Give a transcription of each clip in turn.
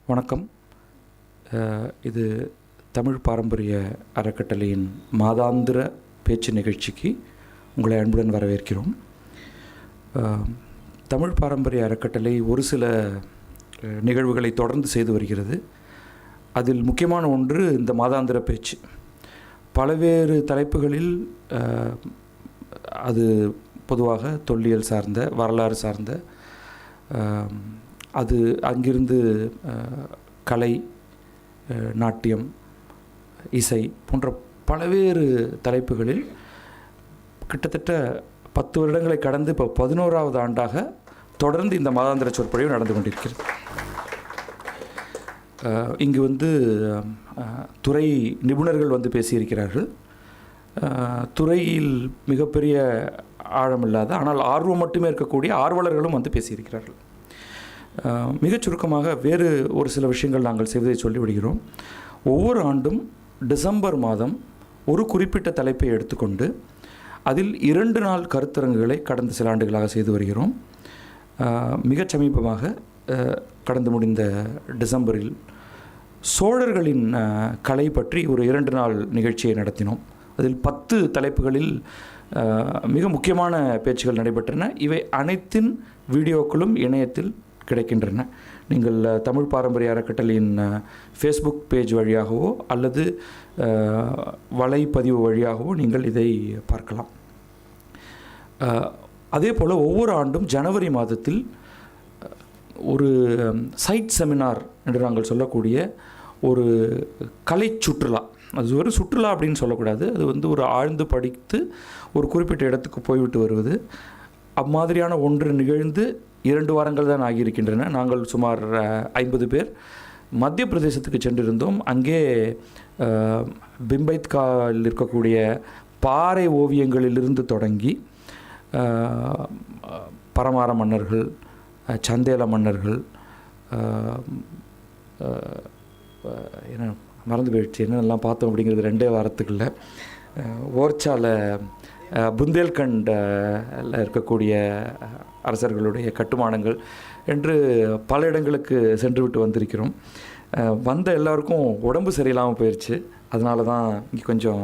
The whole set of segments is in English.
வணக்கம். இது தமிழ் பாரம்பரிய அறக்கட்டளையின் மாதாந்திர பேச்சு நிகழ்ச்சிக்கு உங்களை அன்புடன் வரவேற்கிறோம். தமிழ் பாரம்பரிய அறக்கட்டளை ஒரு சில நிகழ்வுகளை தொடர்ந்து செய்து வருகிறது. அதில் முக்கியமான ஒன்று இந்த மாதாந்திர பேச்சு. பல்வேறு தலைப்புகளில் அது பொதுவாக தொல்லியல் சார்ந்த, வரலாறு சார்ந்த, அது அங்கிருந்து கலை, நாட்டியம், இசை போன்ற பல்வேறு தலைப்புகளில் கிட்டத்தட்ட 10 வருடங்களை கடந்து இப்போ 11வது ஆண்டாக தொடர்ந்து இந்த மாதாந்திர சொற்பொழிவு நடந்து கொண்டிருக்கிறது. இங்கு துறை நிபுணர்கள் பேசியிருக்கிறார்கள். துறையில் மிகப்பெரிய ஆழமில்லாத ஆனால் ஆர்வம் மட்டுமே இருக்கக்கூடிய ஆர்வலர்களும் பேசியிருக்கிறார்கள். மிகச் சுருக்கமாக வேறு ஒரு சில விஷயங்கள் நாங்கள் செய்வதை சொல்லிவிடுகிறோம். ஒவ்வொரு ஆண்டும் டிசம்பர் மாதம் ஒரு குறிப்பிட்ட தலைப்பை எடுத்துக்கொண்டு அதில் 2 நாள் கருத்தரங்குகளை கடந்த சில ஆண்டுகளாக செய்து வருகிறோம். மிகச் சமீபமாக கடந்து முடிந்த டிசம்பரில் சோழர்களின் கலை பற்றி ஒரு 2 நாள் நிகழ்ச்சியை நடத்தினோம். அதில் 10 தலைப்புகளில் மிக முக்கியமான பேச்சுகள் நடைபெற்றன. இவை அனைத்தின் வீடியோக்களும் இணையத்தில் கிடைக்கின்றன. நீங்கள் தமிழ் பாரம்பரிய அறக்கட்டளையின் ஃபேஸ்புக் பேஜ் வழியாகவோ அல்லது வலைப்பதிவு வழியாகவோ நீங்கள் இதை பார்க்கலாம். அதே போல் ஒவ்வொரு ஆண்டும் ஜனவரி மாதத்தில் ஒரு சைட் செமினார் என்று நாங்கள் சொல்லக்கூடிய ஒரு கலை சுற்றுலா, அது ஒரு சுற்றுலா அப்படின்னு சொல்லக்கூடாது, அது ஒரு ஆழ்ந்து படித்து ஒரு குறிப்பிட்ட இடத்துக்கு போய்விட்டு வருவது, அம்மாதிரியான ஒன்று நிகழ்ந்து 2 வாரங்கள் தான் ஆகியிருக்கின்றன. நாங்கள் சுமார் 50 பேர் மத்திய பிரதேசத்துக்கு சென்றிருந்தோம். அங்கே பிம்பைத்காவில் இருக்கக்கூடிய பாறை ஓவியங்களிலிருந்து தொடங்கி பரமார மன்னர்கள், சந்தேல மன்னர்கள், என்ன மறந்து போயிடுச்சு, என்னெல்லாம் பார்த்தோம் அப்படிங்கிறது 2 வாரத்துக்குள்ள, ஓர்ச்சாவில் புந்தேல்கண்டில் இருக்கக்கூடிய அரசர்களுடைய கட்டுமானங்கள் என்று பல இடங்களுக்கு சென்று விட்டு வந்திருக்கிறோம். வந்த எல்லாருக்கும் உடம்பு சரியில்லாமல் போயிடுச்சு. அதனால தான் இங்கே கொஞ்சம்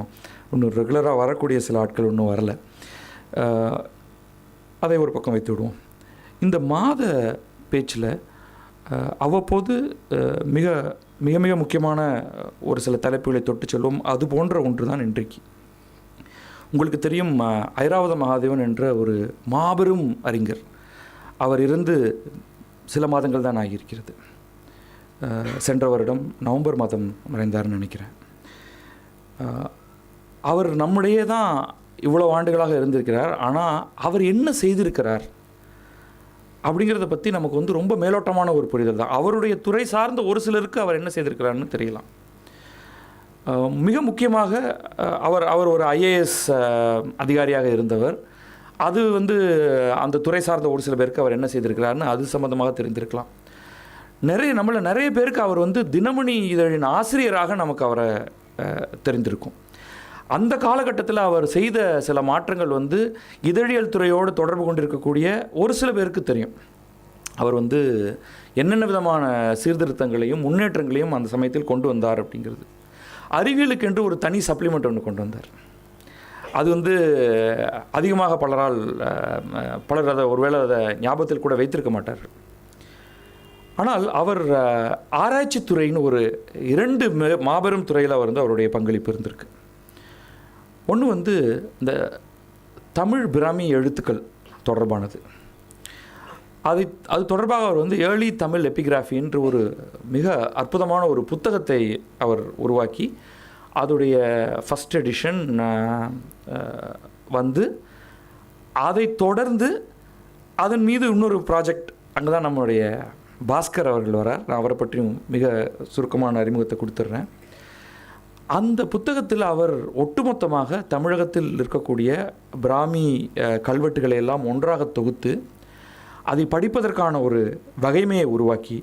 இன்னும் ரெகுலராக வரக்கூடிய சில ஆட்கள் இன்னும் வரலை. அதை ஒரு பக்கம் வைத்து விடுவோம். இந்த மாத பேச்சில் அவ்வப்போது மிக மிக மிக முக்கியமான ஒரு சில தலைப்புகளை தொட்டு செல்வோம். அது போன்ற ஒன்று தான் இன்றைக்கு. உங்களுக்கு தெரியும், ஐராவத மகாதேவன் என்ற ஒரு மாபெரும் அறிஞர். அவர் இருந்து சில மாதங்கள் தான் ஆகியிருக்கிறது. சென்ற வருடம் நவம்பர் மாதம் மறைந்தார்னு நினைக்கிறேன். அவர் நம்முடைய தான் இவ்வளோ ஆண்டுகளாக இருந்திருக்கிறார். ஆனால் அவர் என்ன செய்திருக்கிறார் அப்படிங்கிறத பற்றி நமக்கு ரொம்ப மேலோட்டமான ஒரு புரிதல் தான். அவருடைய துறை சார்ந்த ஒரு சிலருக்கு அவர் என்ன செய்திருக்கிறார்னு தெரியலாம். மிக முக்கியமாக அவர் ஒரு IAS அதிகாரியாக இருந்தவர். அது அந்த துறை சார்ந்த ஒரு சில பேருக்கு அவர் என்ன செய்திருக்கிறார்னு அது சம்பந்தமாக தெரிந்திருக்கலாம். நிறைய பேருக்கு அவர் தினமணி இதழின் ஆசிரியராக நமக்கு அவரை தெரிந்திருக்கும். அந்த காலகட்டத்தில் அவர் செய்த சில மாற்றங்கள் இதழியல் துறையோடு தொடர்பு கொண்டிருக்கக்கூடிய ஒரு சில பேருக்கு தெரியும். அவர் என்னென்ன விதமான சீர்திருத்தங்களையும் முன்னேற்றங்களையும் அந்த சமயத்தில் கொண்டு வந்தார் அப்படிங்கிறது. அறிவியலுக்கு என்று ஒரு தனி சப்ளிமெண்ட் ஒன்று கொண்டு வந்தார். அது அதிகமாக பலர் அதை ஒருவேளை அதை ஞாபகத்தில் கூட வைத்திருக்க மாட்டார்கள். ஆனால் அவர் ஆராய்ச்சி துறைன்னு ஒரு 2 மாபெரும் துறையில் அவர் அவருடைய பங்களிப்பு இருந்திருக்கு. ஒன்று இந்த தமிழ் பிராமி எழுத்துக்கள் தொடர்பானது. அது தொடர்பாக அவர் ஏர்லி தமிழ் எபிகிராஃபி என்று ஒரு மிக அற்புதமான ஒரு புத்தகத்தை அவர் உருவாக்கி, அதோடைய ஃபஸ்ட் எடிஷன் அதை தொடர்ந்து அதன் மீது இன்னொரு ப்ராஜெக்ட், அங்கே தான் நம்மளுடைய பாஸ்கர் அவர்கள் வரார். நான் அவரை பற்றியும் மிக சுருக்கமான அறிமுகத்தை கொடுத்துட்றேன். அந்த புத்தகத்தில் அவர் ஒட்டுமொத்தமாக தமிழகத்தில் இருக்கக்கூடிய பிராமி கல்வெட்டுகளை எல்லாம் ஒன்றாக தொகுத்து அதை படிப்பதற்கான ஒரு வகைமையை உருவாக்கி,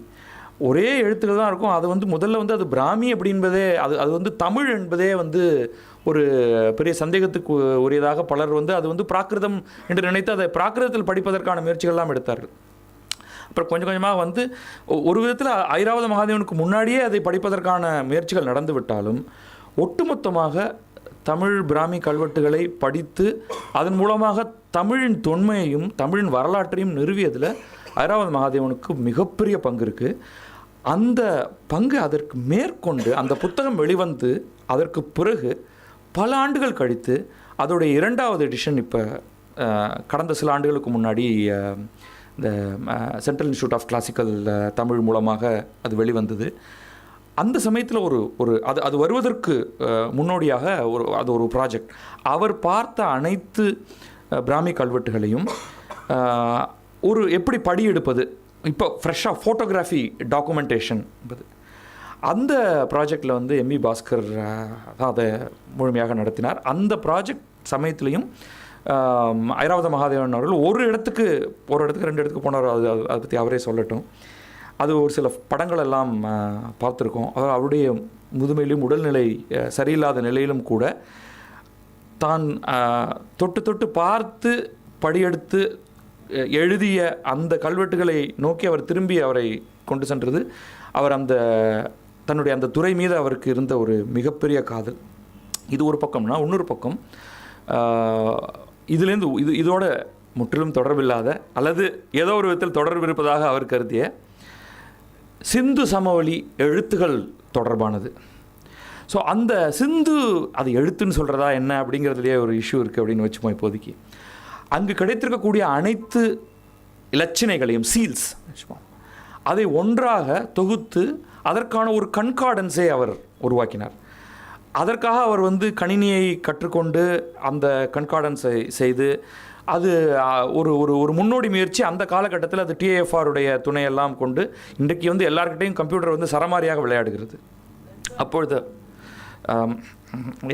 ஒரே எழுத்துக்கள் தான் இருக்கும். அது முதல்ல அது பிராமி அப்படின்பதே அது தமிழ் என்பதே ஒரு பெரிய சந்தேகத்துக்கு உரியதாக பலர் அது பிராகிருதம் என்று நினைத்து அதை பிராகிருதத்தில் படிப்பதற்கான முயற்சிகள்லாம் எடுத்தார்கள். அப்புறம் கொஞ்சம் கொஞ்சமாக வந்து ஒரு விதத்தில் ஐராவத மகாதேவனுக்கு முன்னாடியே அதை படிப்பதற்கான முயற்சிகள் நடந்து விட்டாலும் ஒட்டுமொத்தமாக தமிழ் பிராமி கல்வெட்டுகளை படித்து அதன் மூலமாக தமிழின் தொன்மையையும் தமிழின் வரலாற்றையும் நிறுவியதில் ஐராவத மகாதேவனுக்கு மிகப்பெரிய பங்கு இருக்குது. அந்த பங்கு அதற்கு மேற்கொண்டு அந்த புத்தகம் வெளிவந்து அதற்கு பிறகு பல ஆண்டுகள் கழித்து அதோடைய 2வது எடிஷன் இப்போ கடந்த சில ஆண்டுகளுக்கு முன்னாடி இந்த Central Institute of Classical Tamil மூலமாக அது வெளிவந்தது. அந்த சமயத்தில் அது வருவதற்கு முன்னோடியாக அது ஒரு ப்ராஜெக்ட். அவர் பார்த்த அனைத்து பிராமி கல்வெட்டுகளையும் எப்படி படி எடுப்பது, இப்போ ஃப்ரெஷ்ஷாக ஃபோட்டோகிராஃபி டாக்குமெண்டேஷன் என்பது, அந்த ப்ராஜெக்டில் வந்து எம்வி பாஸ்கர் தான் அதை முழுமையாக நடத்தினார். அந்த ப்ராஜெக்ட் சமயத்துலேயும் ஐராவத மகாதேவன் அவர்கள் ஒரு இடத்துக்கு 2 இடத்துக்கு போனார். அதை பற்றி அவரே சொல்லட்டும். அது ஒரு சில படங்கள் எல்லாம் பார்த்துருக்கோம். அவருடைய முதுமையிலும் உடல்நிலை சரியில்லாத நிலையிலும் கூட தான் தொட்டு பார்த்து படியெடுத்து எழுதிய அந்த கல்வெட்டுகளை நோக்கி அவர் திரும்பி அவரை கொண்டு சென்றது அவர் தன்னுடைய அந்த துறை மீது அவருக்கு இருந்த ஒரு மிகப்பெரிய காதல். இது ஒரு பக்கம்னா, இன்னொரு பக்கம் இதுலேருந்து இதோட முற்றிலும் தொடர்பில்லாத அல்லது ஏதோ ஒரு விதத்தில் தொடர்பு இருப்பதாக அவர் கருதிய சிந்து சமவெளி எழுத்துகள் தொடர்பானது. ஸோ அந்த சிந்து அது எழுத்துன்னு சொல்கிறதா என்ன அப்படிங்கிறதுலேயே ஒரு இஷ்யூ இருக்குது அப்படின்னு வச்சுப்போம். இப்போதைக்கு அங்கு கிடைத்திருக்கக்கூடிய அனைத்து இலச்சினைகளையும் சீல்ஸ் வச்சுப்போம், அதை ஒன்றாக தொகுத்து அதற்கான ஒரு கண்கார்டன்ஸை அவர் உருவாக்கினார். அதற்காக அவர் வந்து கணினியை கற்றுக்கொண்டு அந்த கண்கார்டன்ஸை செய்து அது ஒரு ஒரு ஒரு முன்னோடி முயற்சி. அந்த காலகட்டத்தில் அது டிஏஎஃப்ஆருடைய துணையெல்லாம் கொண்டு இன்றைக்கு வந்து எல்லாருக்கிட்டையும் கம்ப்யூட்டர் வந்து சரமாரியாக விளையாடுகிறது. அப்பொழுது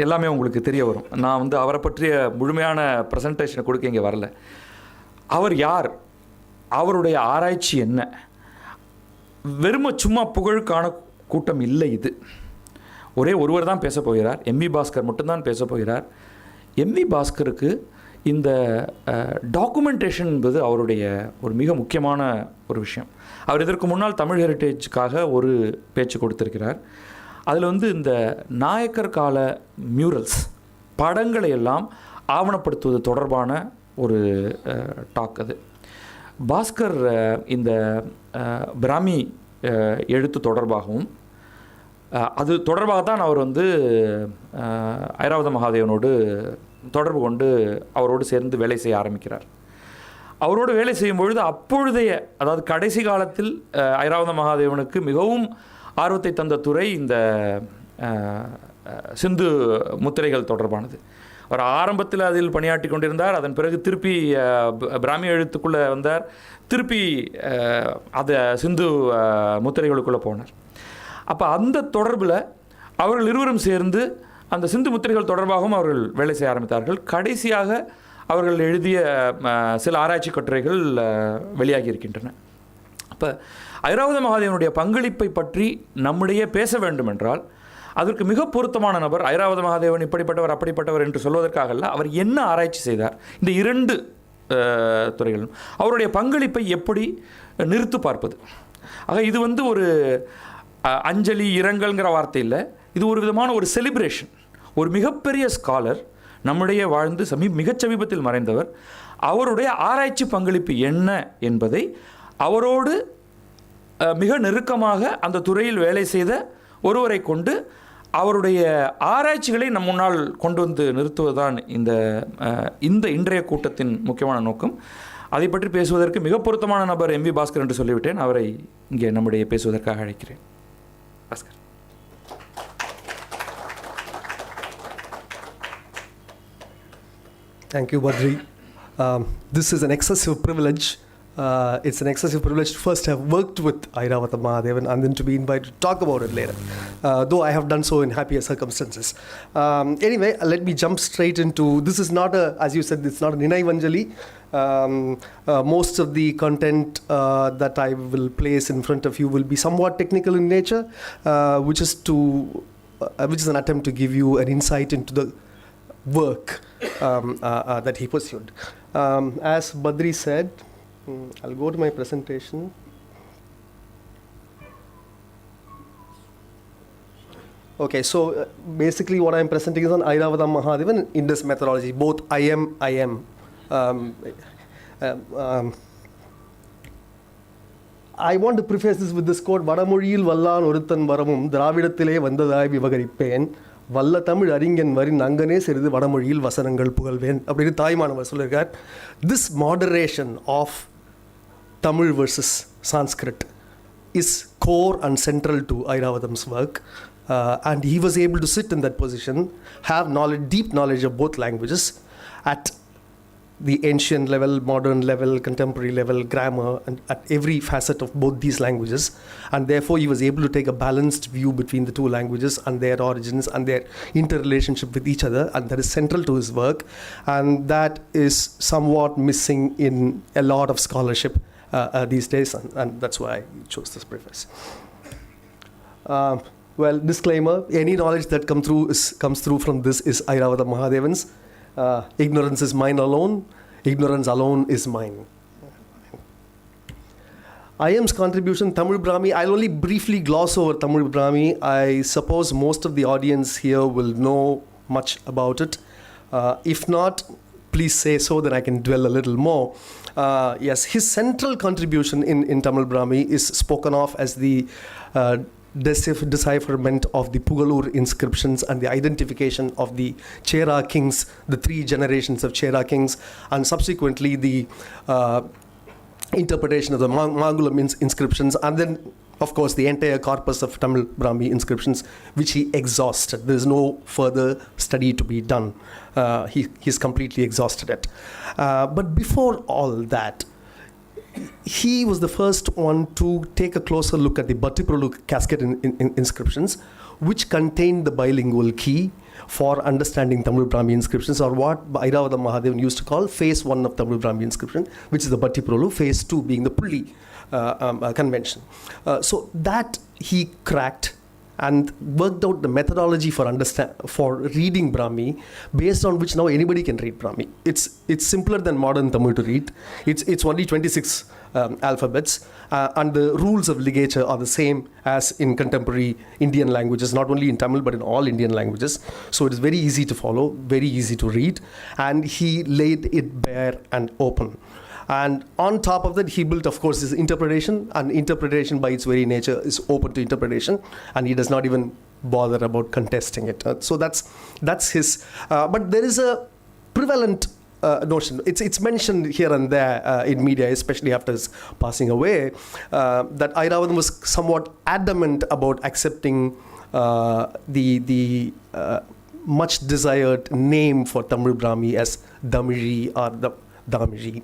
எல்லாமே உங்களுக்கு தெரிய வரும். நான் வந்து அவரை பற்றிய முழுமையான ப்ரெசன்டேஷனை கொடுக்க இங்கே வரல. அவர் யார், அவருடைய ஆராய்ச்சி என்ன, வெறும சும்மா புகழுக்கான கூட்டம் இல்லை. இது ஒரே ஒருவர் தான் பேச போகிறார், எம்வி பாஸ்கர் மட்டும்தான் பேச போகிறார். எம்வி பாஸ்கருக்கு இந்த டாக்குமெண்டேஷன் என்பது அவருடைய ஒரு மிக முக்கியமான ஒரு விஷயம். அவர் இதற்கு முன்னால் தமிழ் ஹெரிட்டேஜுக்காக ஒரு பேச்சு கொடுத்திருக்கிறார். அதில் வந்து இந்த நாயக்கர் கால மியூரல்ஸ் படங்களை எல்லாம் ஆவணப்படுத்துவது தொடர்பான ஒரு டாக். அது பாஸ்கர் இந்த பிராமி எழுத்து தொடர்பாகவும் அது தொடர்பாக தான் அவர் வந்து ஐராவத மகாதேவனோடு தொடர்பு கொண்டு அவரோடு சேர்ந்து வேலை செய்ய ஆரம்பிக்கிறார். அவரோடு வேலை செய்யும் பொழுது அப்பொழுதைய, அதாவது கடைசி காலத்தில் ஐராவத மகாதேவனுக்கு மிகவும் ஆர்வத்தை தந்த துறை இந்த சிந்து முத்திரைகள் தொடர்பானது. அவர் ஆரம்பத்தில் அதில் பணியாற்றி கொண்டிருந்தார். அதன் பிறகு திருப்பி பிராமி எழுத்துக்குள்ளே வந்தார். திருப்பி அதை சிந்து முத்திரைகளுக்குள்ளே போனார். அப்போ அந்த தொடர்பில் அவர்கள் இருவரும் சேர்ந்து அந்த சிந்து முத்திரைகள் தொடர்பாகவும் அவர்கள் வேலை செய்ய ஆரம்பித்தார்கள். கடைசியாக அவர்கள் எழுதிய சில ஆராய்ச்சி கட்டுரைகள் வெளியாகி இருக்கின்றன. அப்போ ஐராவத மகாதேவனுடைய பங்களிப்பை பற்றி நம்மிடையே பேச வேண்டும் என்றால் அதற்கு மிக பொருத்தமான நபர் ஐராவத மகாதேவன் இப்படிப்பட்டவர் அப்படிப்பட்டவர் என்று சொல்வதற்காக அல்ல, அவர் என்ன ஆராய்ச்சி செய்தார், இந்த 2 துறைகளும் அவருடைய பங்களிப்பை எப்படி நிறுத்து பார்ப்பது. ஆக இது வந்து ஒரு அஞ்சலி இரங்கல்ங்கிற வார்த்தை இல்லை, இது ஒரு விதமான ஒரு செலிப்ரேஷன். ஒரு மிகப்பெரிய ஸ்காலர் நம்முடைய வாழ்ந்து மிகச் சமீபத்தில் மறைந்தவர், அவருடைய ஆராய்ச்சி பங்களிப்பு என்ன என்பதை அவரோடு மிக நெருக்கமாக அந்த துறையில் வேலை செய்த ஒருவரை கொண்டு அவருடைய ஆராய்ச்சிகளை நம் முன்னால் கொண்டு வந்து நிறுத்துவதுதான் இந்த இன்றைய கூட்டத்தின் முக்கியமான நோக்கம். அதை பற்றி பேசுவதற்கு மிக பொருத்தமான நபர் எம்வி பாஸ்கர் என்று சொல்லிவிட்டேன். அவரை இங்கே நம்முடைய பேசுவதற்காக அழைக்கிறேன். Bhaskar. Thank you, Badri. This is an excessive privilege. It's an excessive privilege to first have worked with Airavata Mahadevan and then to be invited to talk about it later, though I have done so in happier circumstances. Anyway, let me jump straight into, this is not as you said, it's not an Ninaivanjali. Most of the content that I will place in front of you will be somewhat technical in nature, which is an attempt to give you an insight into the work that he pursued. As Badri said, I'll go to my presentation. Okay, so basically what I'm presenting is on Airavatham Mahadevan in this methodology, both I am. Um, I want to preface this with this quote, வடமொழியில் வல்லான் ஒருத்தன் வரமும் திராவிடத்திலே வந்ததாய் விவகரிப்பேன் வல்ல தமிழ் அறிஞன் வரின் அங்கனே சிறிது வடமொழியில் வசனங்கள் புகழ்வேன் அப்படின்னு தாய்மானவர் சொல்லியிருக்கார். This moderation of Tamil versus Sanskrit is core and central to Airavadham's work. And he was able to sit in that position, have knowledge, deep knowledge of both languages at the ancient level, modern level, contemporary level, grammar, and at every facet of both these languages. And therefore, he was able to take a balanced view between the two languages and their origins and their interrelationship with each other. And that is central to his work. And that is somewhat missing in a lot of scholarship these days. And that's why I chose this preface. Well, disclaimer, any knowledge that comes through from this is Airavatham Mahadevan's. Ignorance is mine alone. Ignorance alone is mine. IM's contribution, Tamil Brahmi, I'll only briefly gloss over Tamil Brahmi. I suppose most of the audience here will know much about it. If not, please say so, then I can dwell a little more. Yes, his central contribution in Tamil Brahmi is spoken of as the decipherment of the Pugalur inscriptions and the identification of the Chera kings, the 3 generations of Chera kings, and subsequently the interpretation of the Mangulam inscriptions, and then of course the entire corpus of Tamil Brahmi inscriptions, which he exhausted. There is no further study to be done. He's completely exhausted it. But before all that, he was the first one to take a closer look at the Bhattiprolu casket inscriptions, which contained the bilingual key for understanding Tamil Brahmi inscriptions, or what Airavatham Mahadevan used to call phase 1 of Tamil Brahmi inscription, which is the Bhattiprolu, phase 2 being the Pulli convention. So that he cracked and worked out the methodology for reading Brahmi, based on which now anybody can read Brahmi. It's simpler than modern Tamil to read. It's only 26 alphabets, and the rules of ligature are the same as in contemporary Indian languages, not only in Tamil but in all Indian languages. So it is very easy to follow, very easy to read, and he laid it bare and open. And on top of that, he built, of course, his interpretation, and interpretation by its very nature is open to interpretation, and he does not even bother about contesting it. So that's his. But there is a prevalent notion. It's mentioned here and there in media, especially after his passing away, that Airavatham was somewhat adamant about accepting the much desired name for Tamil Brahmi as Damiri or Damiri.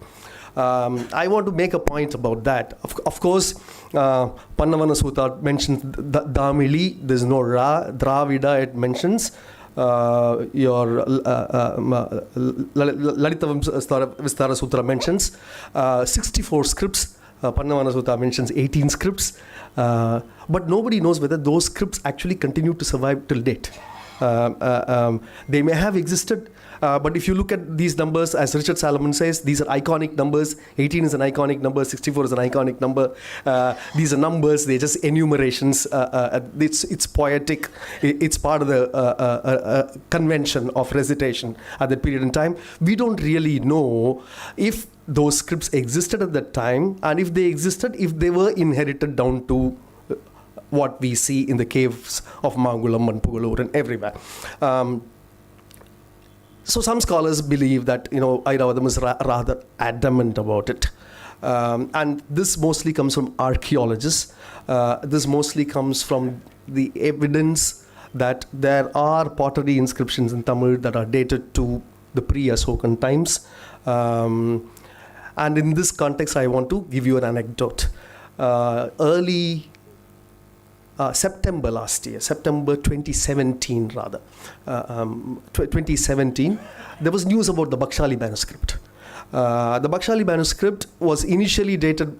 I want to make a point about that. Of course, Pannavana Sutta mentions Damili, there's no Ra. Dravida, it mentions. Your Lalita Vistara Sutra mentions 64 scripts. Pannavana Sutta mentions 18 scripts. But nobody knows whether those scripts actually continue to survive till date. They may have existed, but if you look at these numbers, as Richard Salomon says, these are iconic numbers. 18 is an iconic number, 64 is an iconic number. These are numbers, they're just enumerations. It's poetic. It's part of the convention of recitation at that period in time. We don't really know if those scripts existed at that time, and if they existed, if they were inherited down to what we see in the caves of Mangulam and Pugalur and everywhere. So some scholars believe that, Airavatham is rather adamant about it. And this mostly comes from archaeologists. This mostly comes from the evidence that there are pottery inscriptions in Tamil that are dated to the pre-Asokan times. And in this context, I want to give you an anecdote. Early September last year, September 2017 rather, 2017, there was news about the Bakshali manuscript. The Bakshali manuscript was initially dated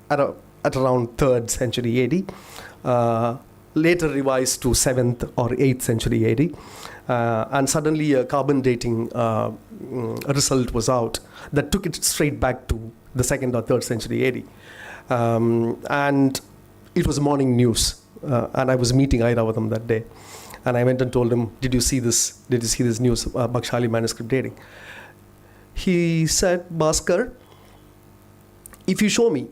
at around 3rd century AD, later revised to 7th or 8th century AD, and suddenly a carbon dating result was out that took it straight back to the 2nd or 3rd century AD. And it was morning news. And I was meeting Airavatham that day. And I went and told him, did you see this? Did you see this news, Bakshali manuscript dating? He said, Bhaskar, if you show me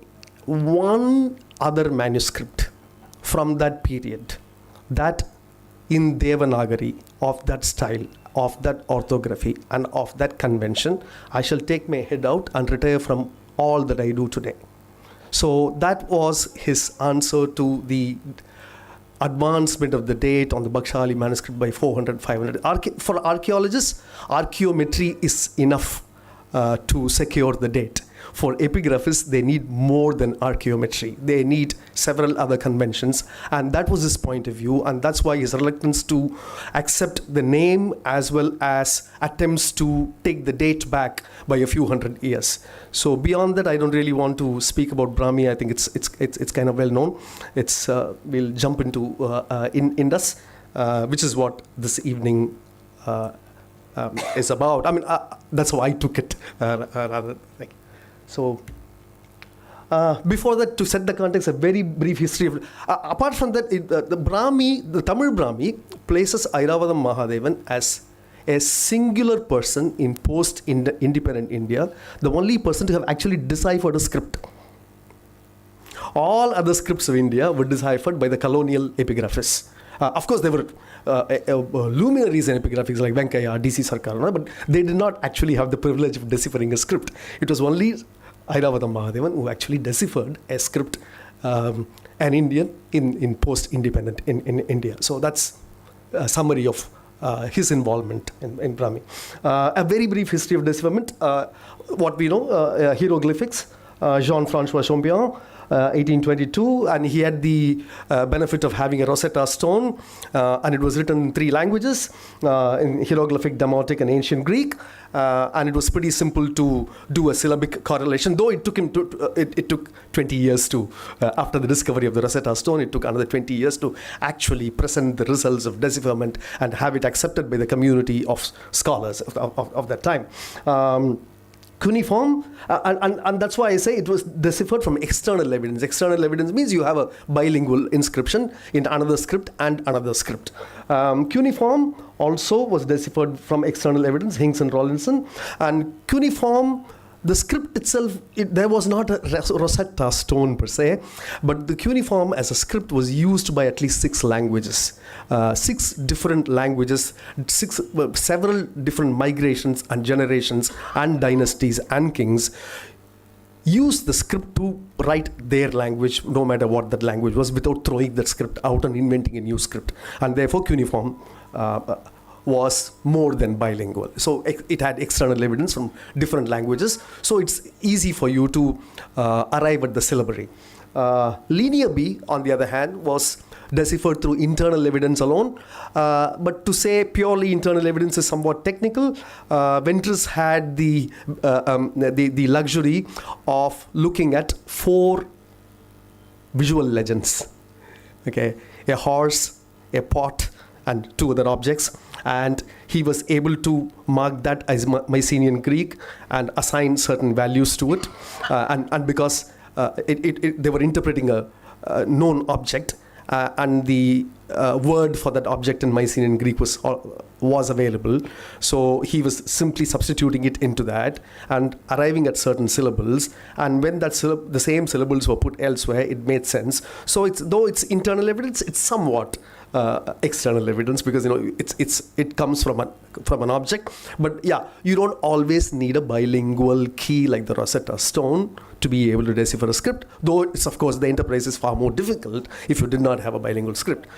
one other manuscript from that period, that in Devanagari, of that style, of that orthography, and of that convention, I shall take my head out and retire from all that I do today. So that was his answer to the advancement of the date on the Bakshali manuscript by 400, 500. For archaeologists, archaeometry is enough to secure the date. For epigraphists, they need more than archaeometry. They need several other conventions. And that was his point of view. And that's why his reluctance to accept the name as well as attempts to take the date back by a few hundred years. So beyond that, I don't really want to speak about Brahmi. I think it's kind of well known. We'll jump into Indus, which is what this evening is about. I mean, that's how I took it. So, before that, to set the context, a very brief history of. Apart from that, the Tamil Brahmi places Airavatham Mahadevan as a singular person in post-independent India, the only person to have actually deciphered a script. All other scripts of India were deciphered by the colonial epigraphists. Of course, there were luminaries in epigraphics like Venkaya, D.C. Sarkar, but they did not actually have the privilege of deciphering a script. It was only Airavatham Mahadevan who actually deciphered a script, an Indian in post-independent in India. So that's a summary of his involvement in Brahmi. A very brief history of decipherment. What we know, hieroglyphics, Jean-François Champion, 1822, and he had the benefit of having a Rosetta Stone, and it was written in 3 languages, in hieroglyphic, Demotic, and Ancient Greek, and it was pretty simple to do a syllabic correlation, though it took him it took 20 years to, after the discovery of the Rosetta Stone, it took another 20 years to actually present the results of decipherment and have it accepted by the community of scholars of that time. Cuneiform, and that's why I say it was deciphered from external evidence. External evidence means you have a bilingual inscription in another script and another script. Cuneiform also was deciphered from external evidence, Hinks and Rawlinson. And cuneiform, the script itself, there was not a Rosetta Stone per se, but the cuneiform as a script was used by at least 6 languages. 6 different languages, several different migrations and generations and dynasties and kings used the script to write their language, no matter what that language was, without throwing that script out and inventing a new script. And therefore cuneiform was more than bilingual. So it had external evidence from different languages. So it's easy for you to arrive at the syllabary. Linear B, on the other hand, was deciphered through internal evidence alone. But to say purely internal evidence is somewhat technical. Ventris had the luxury of looking at 4 visual legends. Okay, a horse, a pot, and 2 other objects. And he was able to mark that as Mycenaean Greek and assign certain values to it. And because they were interpreting a known object, and the word for that object in Mycenaean Greek was available. So he was simply substituting it into that and arriving at certain syllables. And when the same syllables were put elsewhere, it made sense. So though it's internal evidence, it's somewhat external evidence, because it comes from an object. But yeah, you don't always need a bilingual key like the Rosetta Stone to be able to decipher a script, though it's, of course, the enterprise is far more difficult if you did not have a bilingual script.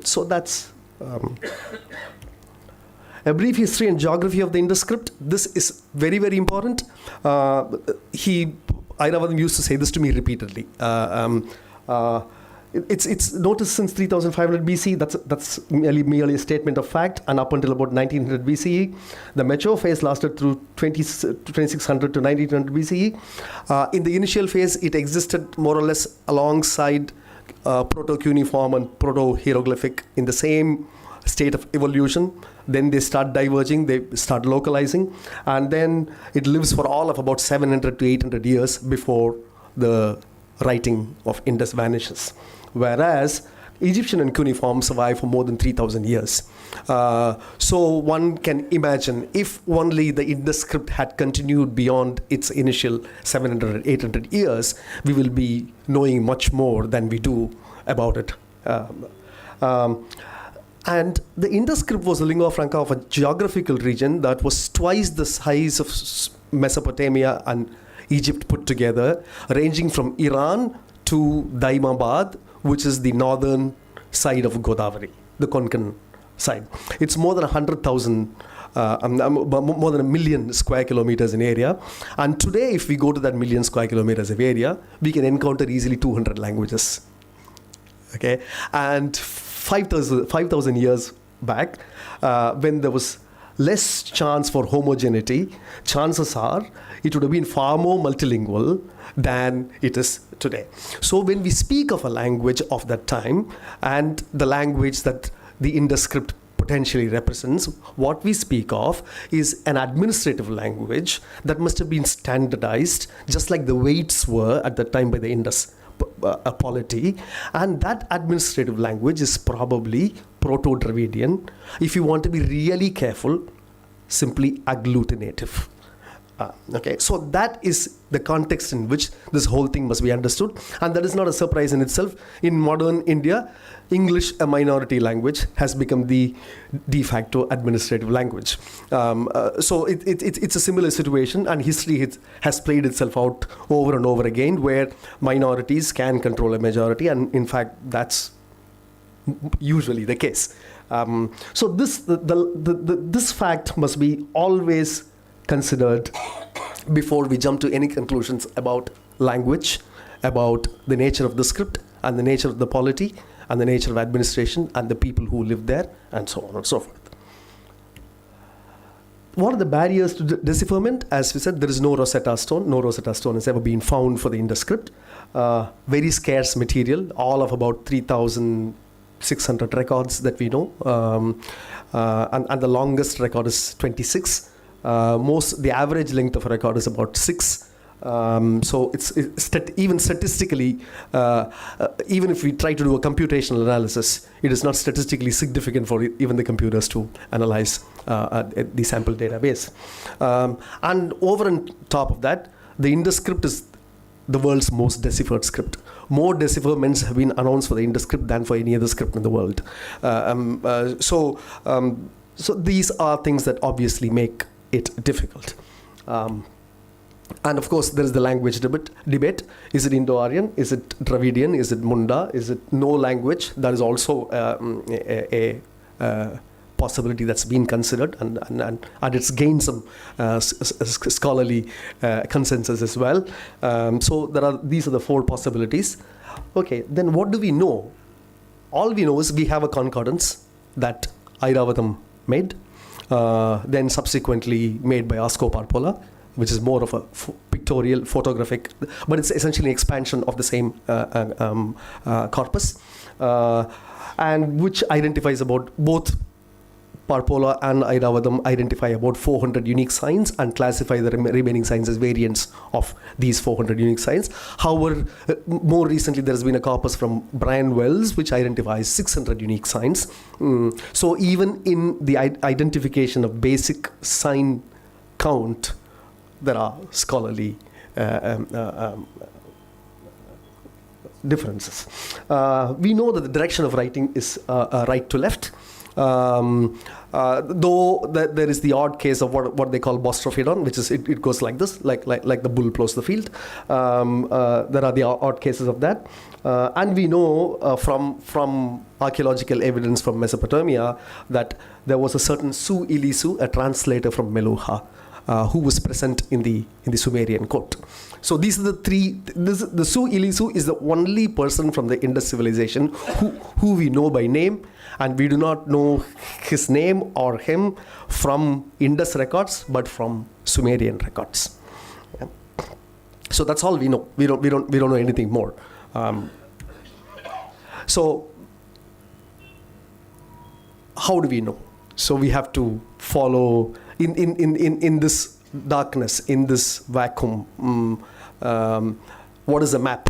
So that's a brief history and geography of the Indus script. This is very, very important. Airavatham used to say this to me repeatedly. It's noticed since 3500 BC. That's merely a statement of fact, and up until about 1900 BCE. The mature phase lasted through 2600 to 1900 BCE. In the initial phase, it existed more or less alongside proto-cuneiform and proto-hieroglyphic in the same state of evolution. Then they start diverging, they start localizing, and then it lives for all of about 700 to 800 years before the writing of Indus vanishes. Whereas Egyptian and cuneiform survived for more than 3,000 years. So one can imagine if only the Indus script had continued beyond its initial 700, 800 years, we will be knowing much more than we do about it. And the Indus script was a lingua franca of a geographical region that was twice the size of Mesopotamia and Egypt put together, ranging from Iran to Daimabad, which is the northern side of Godavari, the Konkan side. It's more than 100,000, more than 1 million square kilometers in area. And today, if we go to that 1 million square kilometers of area, we can encounter easily 200 languages. Okay, and 5,000 years back, when there was less chance for homogeneity, chances are it would have been far more multilingual than it is today. So when we speak of a language of that time and the language that the Indus script potentially represents, what we speak of is an administrative language that must have been standardized, just like the weights were at that time by the Indus polity, and that administrative language is probably Proto-Dravidian. If you want to be really careful, simply agglutinative. Okay, so that is the context in which this whole thing must be understood, and that is not a surprise in itself. In modern India, English, a minority language, has become the de facto administrative language. So it's a similar situation, and history has played itself out over and over again, where minorities can control a majority, and in fact, that's usually the case. So this fact must be always considered before we jump to any conclusions about language, about the nature of the script, and the nature of the polity, and the nature of administration, and the people who live there, and so on and so forth. What are the barriers to decipherment? As we said, there is no Rosetta Stone. No Rosetta Stone has ever been found for the Indus script. Very scarce material, all of about 3,600 records that we know. And the longest record is 26. The average length of a record is about 6. So even statistically, even if we try to do a computational analysis, it is not statistically significant for even the computers to analyze the sample database. And over on top of that, the Indus script is the world's most deciphered script. More decipherments have been announced for the Indus script than for any other script in the world. So these are things that obviously make it difficult. And of course, there is the language debate. Is it Indo-Aryan? Is it Dravidian? Is it Munda? Is it no language? That is also a possibility that's been considered, and it's gained some scholarly consensus as well. So these are the 4 possibilities. Okay, then what do we know? All we know is we have a concordance that Airavatam made, then subsequently made by Asko Parpola, which is more of a pictorial, photographic, but it's essentially an expansion of the same corpus, and which identifies about both Parpola and Airavatam identify about 400 unique signs and classify the remaining signs as variants of these 400 unique signs. However, more recently there has been a corpus from Brian Wells which identifies 600 unique signs. So even in the identification of basic sign count, there are scholarly differences. We know that the direction of writing is right to left. Though there is the odd case of what they call Bostrophodon, which is it goes like this, like the bull plows the field. There are the odd cases of that, and we know from archaeological evidence from Mesopotamia that there was a certain Su Ilisu, a translator from Meluha, who was present in the Sumerian court. So these are the 3. The Su Ilisu is the only person from the Indus civilization who we know by name, and we do not know his name or him from Indus records, but from Sumerian records. Yeah. So that's all we know. We don't know anything more. So how do we know? So we have to follow in this darkness, in this vacuum. What is the map?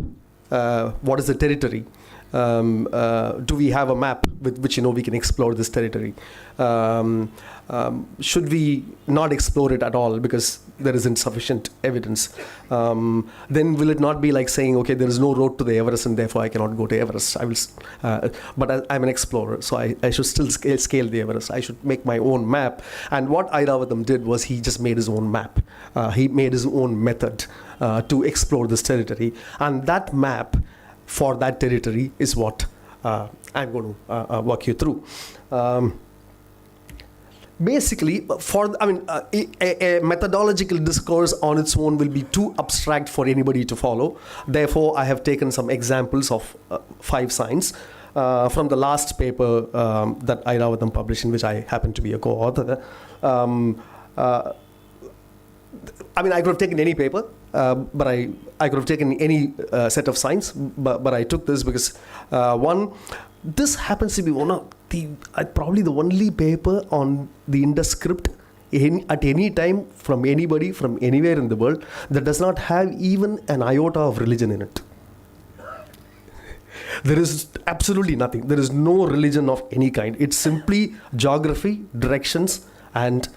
What is the territory? Do we have a map with which we can explore this territory? Should we not explore it at all because there isn't sufficient evidence? Then will it not be like saying, okay, there is no road to the Everest and therefore I cannot go to Everest? But I'm an explorer, so I should still scale the Everest. I should make my own map. And what Airavatham did was he just made his own map. He made his own method to explore this territory. And that map for that territory is what I'm going to walk you through. Basically, a methodological discourse on its own will be too abstract for anybody to follow. Therefore, I have taken some examples of 5 signs from the last paper that Airavatham published, in which I happen to be a co-author. I could have taken any paper, but I could have taken any set of signs, but I took this because, one, this happens to be one of probably the only paper on the Indus script at any time from anybody from anywhere in the world that does not have even an iota of religion in it. There is absolutely nothing. There is no religion of any kind. It's simply geography, directions, and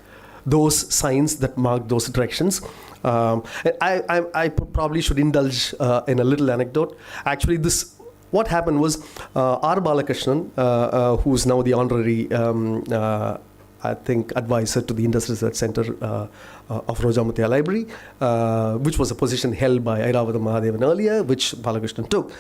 those signs that mark those directions. I probably should indulge in a little anecdote. Actually, what happened was R. Balakrishnan, who's now the honorary, advisor to the Indus Research Center of Rojamuthiya Library, which was a position held by Airavatham Mahadevan earlier, which Balakrishnan took,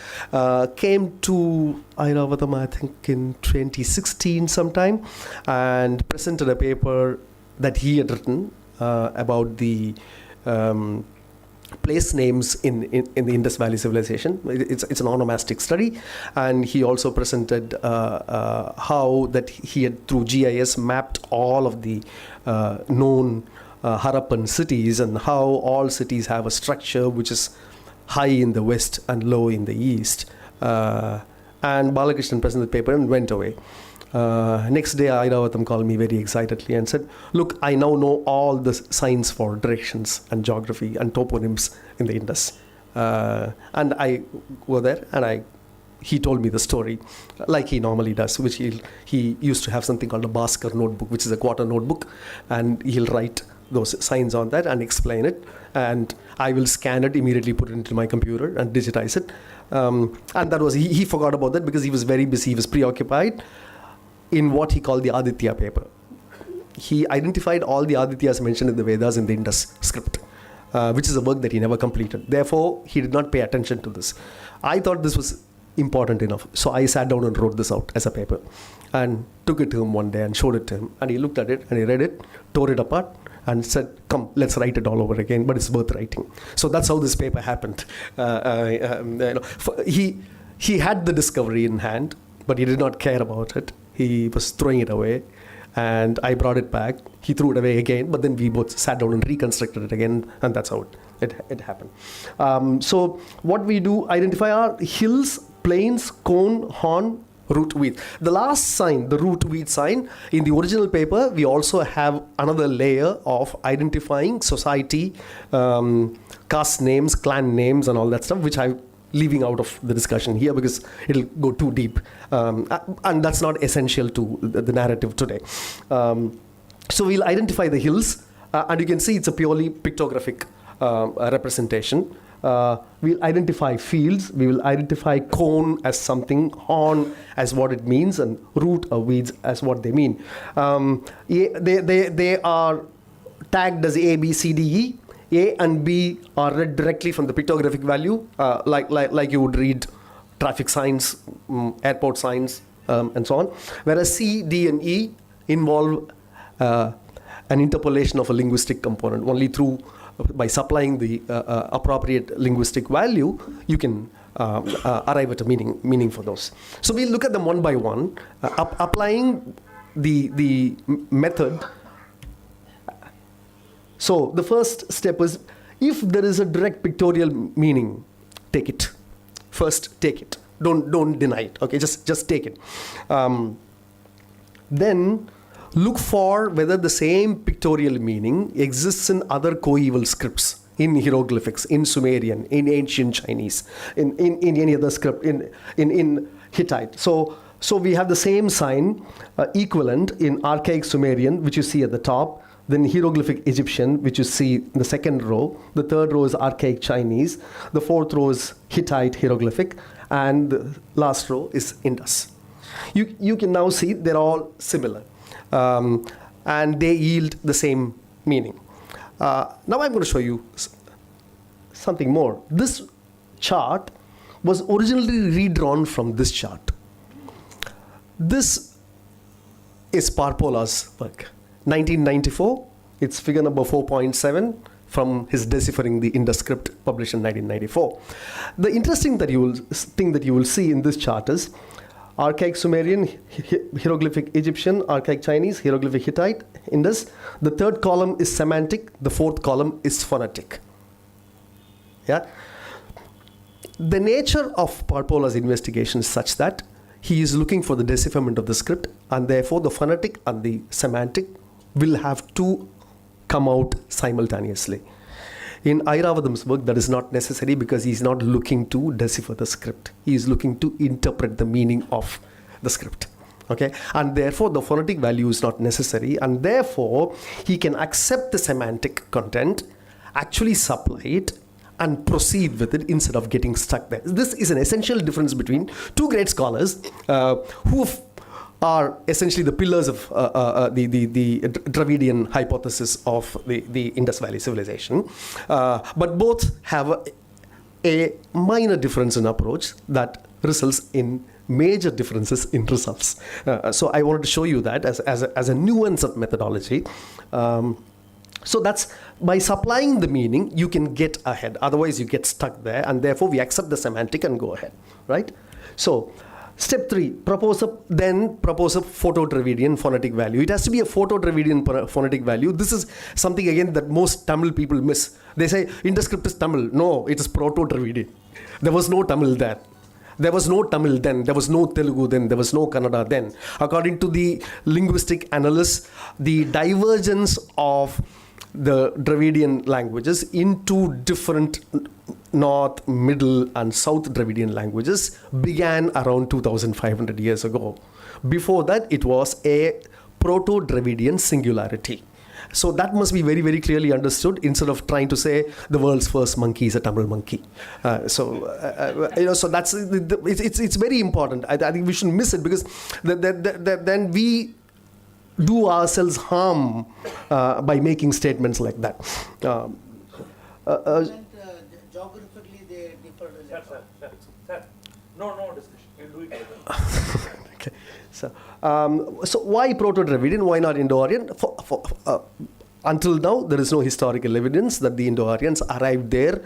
came to Airavatham, I think, in 2016 sometime, and presented a paper that he had written about the place names in the Indus Valley civilization. It's an onomastic study, and he also presented how that he had, through GIS, mapped all of the known Harappan cities, and how all cities have a structure which is high in the west and low in the east. And Balakrishnan presented the paper and went away. Next day, Airavatham called me very excitedly and said, look, I now know all the signs for directions and geography and toponyms in the Indus. And I go there, and he told me the story, like he normally does, which he used to have something called a Bhaskar notebook, which is a quarter notebook, and he'll write those signs on that and explain it, and I will scan it, immediately put it into my computer and digitize it. And that was, he forgot about that because he was very busy, he was preoccupied in what he called the Aditya paper. He identified all the Adityas mentioned in the Vedas in the Indus script, which is a work that he never completed. Therefore, he did not pay attention to this. I thought this was important enough, so I sat down and wrote this out as a paper and took it to him one day and showed it to him, and he looked at it and he read it, tore it apart, and said, come, let's write it all over again, but it's worth writing. So that's how this paper happened. He had the discovery in hand, but he did not care about it. He was throwing it away, and I brought it back. He threw it away again, but then we both sat down and reconstructed it again, and that's how it happened. So what we do, identify are hills, plains, cone, horn, root, wheat. The last sign, the root, wheat sign, in the original paper, we also have another layer of identifying society, caste names, clan names, and all that stuff, which I'm leaving out of the discussion here because it'll go too deep. And that's not essential to the narrative today. So we'll identify the hills, and you can see it's a purely pictographic representation. We'll identify fields. We will identify cone as something, horn as what it means, and root or weeds as what they mean. They are tagged as A, B, C, D, E. A and B are read directly from the pictographic value, like you would read traffic signs, airport signs, and so on. Whereas C, D, and E involve an interpolation of a linguistic component. Only by supplying the appropriate linguistic value, you can arrive at a meaning for those. So we'll look at them one by one, applying the method. So the first step is, if there is a direct pictorial meaning, take it. First, take it. Don't deny it. Okay, just take it. Then look for whether the same pictorial meaning exists in other coeval scripts, in hieroglyphics, in Sumerian, in ancient Chinese, in any other script, in Hittite. So we have the same sign equivalent in archaic Sumerian, which you see at the top, then hieroglyphic Egyptian, which you see in the second row. The third row is archaic Chinese. The fourth row is Hittite hieroglyphic. And the last row is Indus. You can now see they're all similar. And they yield the same meaning. Now I'm going to show you something more. This chart was originally redrawn from this chart. This is Parpola's work. 1994, it's figure number 4.7 from his Deciphering the Indus Script, published in 1994. The interesting thing that you will see in this chart is archaic Sumerian, hieroglyphic Egyptian, archaic Chinese, hieroglyphic Hittite, Indus. The third column is semantic, the fourth column is phonetic. Yeah? The nature of Parpola's investigation is such that he is looking for the decipherment of the script, and therefore the phonetic and the semantic will have to come out simultaneously. In Airavadam's work, that is not necessary because he is not looking to decipher the script. He is looking to interpret the meaning of the script. Okay? And therefore, the phonetic value is not necessary, and therefore, he can accept the semantic content, actually supply it, and proceed with it instead of getting stuck there. This is an essential difference between two great scholars who are essentially the pillars of the Dravidian hypothesis of the Indus Valley civilization. But both have a minor difference in approach that results in major differences in results. So I wanted to show you that as a nuance of methodology. So that's by supplying the meaning, you can get ahead. Otherwise, you get stuck there, and therefore we accept the semantic and go ahead, right? So, step 3, propose a Photo-Dravidian phonetic value. It has to be a Photo-Dravidian phonetic value. This is something, again, that most Tamil people miss. They say, Indus script is Tamil. No, it is Proto-Dravidian. There was no Tamil there. There was no Tamil then, there was no Telugu then, there was no Kannada then. According to the linguistic analysts, the divergence of the Dravidian languages into different North, Middle, and South Dravidian languages began around 2,500 years ago. Before that, it was a Proto-Dravidian singularity. So that must be very, very clearly understood instead of trying to say the world's first monkey is a Tamil monkey. So that's it's very important. I think we shouldn't miss it because then we do ourselves harm by making statements like that. Geographically, they differ. Sir. No discussion. We'll do it later. Okay. So why Proto-Dravidian? Why not Indo-Aryan? Until now, there is no historical evidence that the Indo-Aryans arrived there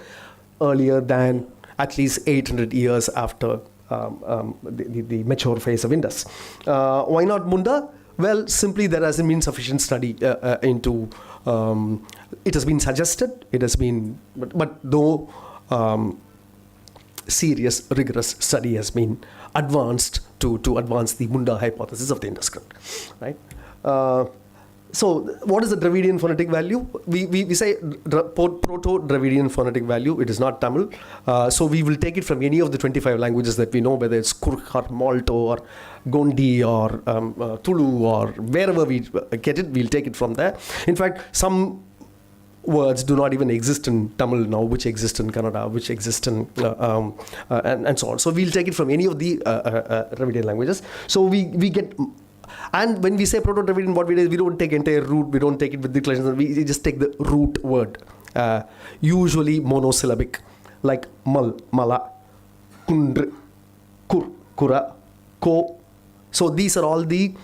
earlier than at least 800 years after the mature phase of Indus. Why not Munda? Well, simply there hasn't been sufficient study into. It has been suggested. It has been, but no serious, rigorous study has been advanced to advance the Munda hypothesis of the Indus script, right? So, what is the Dravidian phonetic value? We say Proto-Dravidian phonetic value. It is not Tamil. So, we will take it from any of the 25 languages that we know, whether it's Kurk or Malto or Gondi or Tulu or wherever we get it, we'll take it from there. In fact, some words do not even exist in Tamil now, which exist in Kannada, which exist in and so on. So, we'll take it from any of the Dravidian languages. So, we get. And when we say Proto-Dravidian, what we do is we don't take entire root, we don't take it with declinations, we just take the root word, usually monosyllabic, like mal, mala, kundr, kur, kura, ko. So these are all the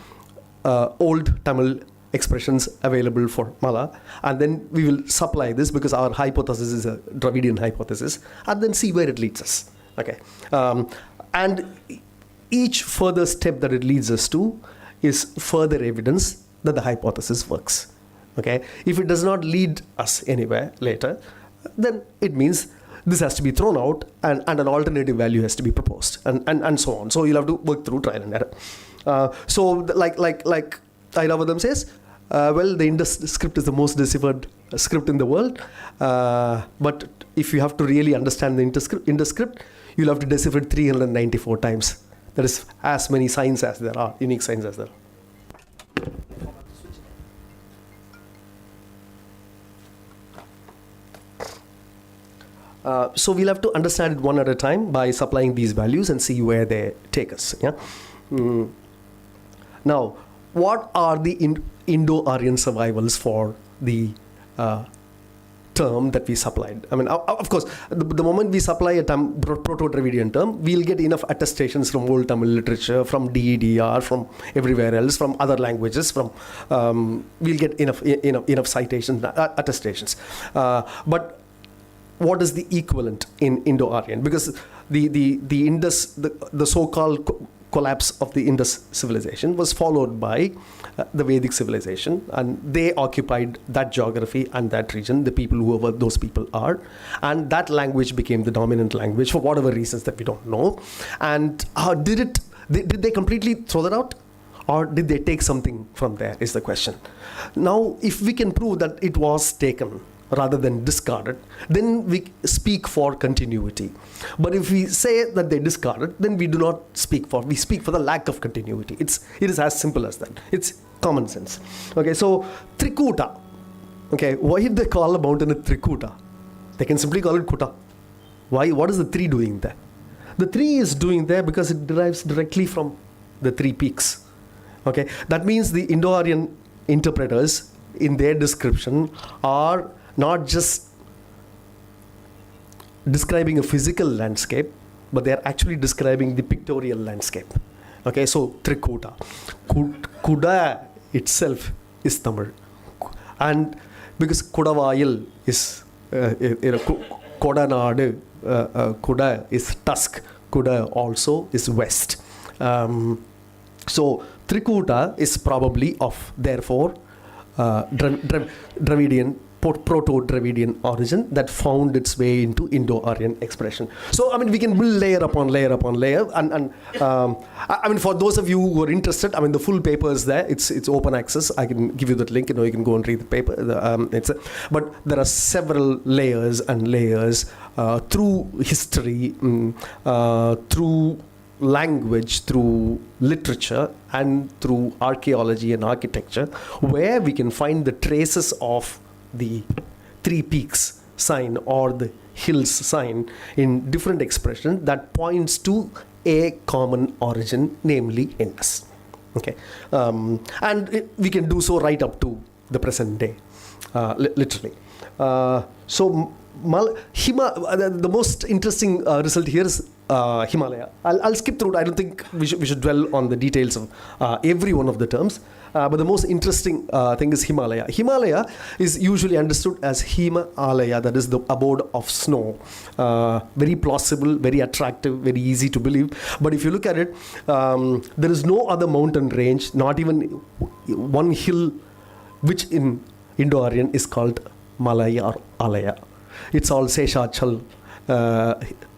old Tamil expressions available for Mala, and then we will supply this because our hypothesis is a Dravidian hypothesis, and then see where it leads us. Okay, and each further step that it leads us to is further evidence that the hypothesis works. Okay, if it does not lead us anywhere later, then it means this has to be thrown out and an alternative value has to be proposed, and so on. So you'll have to work through trial and error. So like Airavadam says, well, the Indus script is the most deciphered script in the world, but if you have to really understand the Indus script, you'll have to decipher it 394 times There is as many signs as there are, unique signs as there are. So we'll have to understand it one at a time by supplying these values and see where they take us. Yeah. Now, what are the Indo-Aryan survivals for the term that we supplied? I mean, of course, the moment we supply a term, Proto-Dravidian term, we'll get enough attestations from Old Tamil literature, from DEDR, from everywhere else, from other languages. We'll get enough citations, attestations. But what is the equivalent in Indo-Aryan? Because the Indus, the so-called collapse of the Indus civilization was followed by the Vedic civilization, and they occupied that geography and that region, the people, whoever those people are, and that language became the dominant language for whatever reasons that we don't know. And did they completely throw that out, or did they take something from there is the question. Now, if we can prove that it was taken rather than discarded, then we speak for continuity. But if we say that they discarded, then we do not speak for, we speak for the lack of continuity. It is as simple as that. It's common sense. Okay, so Trikuta. Okay, why did they call a mountain a Trikuta? They can simply call it Kuta. Why? What is the tree doing there? The tree is doing there because it derives directly from the three peaks. Okay, that means the Indo-Aryan interpreters in their description are not just describing a physical landscape, but they are actually describing the pictorial landscape. Okay, so Trikuta. Kuda itself is Tamil. And because Kudavayil is Kodanadu, Kuda is Tusk, Kuda also is West. So Trikuta is probably of, therefore, Dravidian, Proto-Dravidian origin that found its way into Indo-Aryan expression. So, I mean, we can build layer upon layer upon layer. And I mean, for those of you who are interested, I mean, the full paper is there. It's open access. I can give you that link. You can go and read the paper. But there are several layers and layers through history, through language, through literature, and through archaeology and architecture, where we can find the traces of the three peaks sign or the hills sign in different expressions that points to a common origin, namely Indus. Okay, and we can do so right up to the present day, literally. So the most interesting result here is Himalaya. I'll skip through it. I don't think we should dwell on the details of every one of the terms. But the most interesting thing is Himalaya. Himalaya is usually understood as Hima Alaya, that is the abode of snow. Very plausible, very attractive, very easy to believe. But if you look at it, there is no other mountain range, not even one hill, which in Indo-Aryan is called Malaya or Alaya. It's all Seshachal,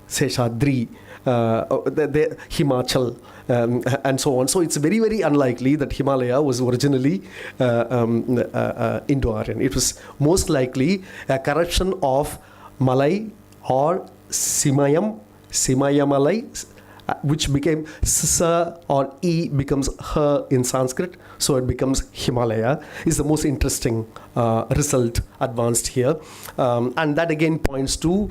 Seshadri, the Himachal, and so on. So it's very, very unlikely that Himalaya was originally Indo-Aryan. It was most likely a corruption of Malay or Simayam, Simayamalai, which became Sa or E becomes H in Sanskrit, so it becomes Himalaya, is the most interesting result advanced here. And that again points to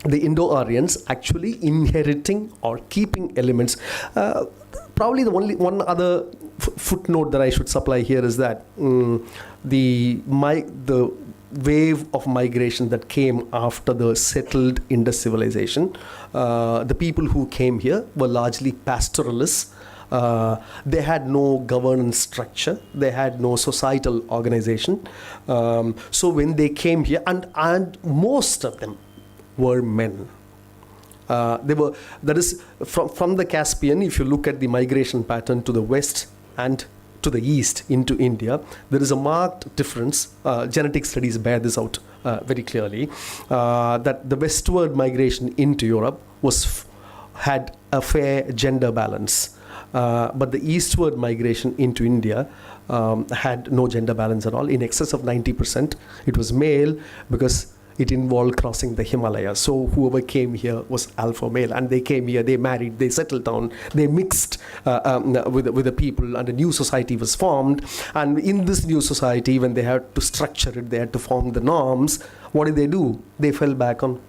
the Indo-Aryans actually inheriting or keeping elements. Probably the only one other footnote that I should supply here is that the wave of migration that came after the settled Indus civilization, the people who came here were largely pastoralists. They had no governance structure. They had no societal organization. So when they came here, and most of them were men. They were, that is, from the Caspian, if you look at the migration pattern to the west and to the east into India, there is a marked difference. Genetic studies bear this out very clearly, that the westward migration into Europe had a fair gender balance. But the eastward migration into India had no gender balance at all. In excess of 90%, it was male, because it involved crossing the Himalayas. So whoever came here was alpha male, and they came here, they married, they settled down, they mixed with the people, and a new society was formed. And in this new society, when they had to structure it, they had to form the norms. What did they do? They fell back on,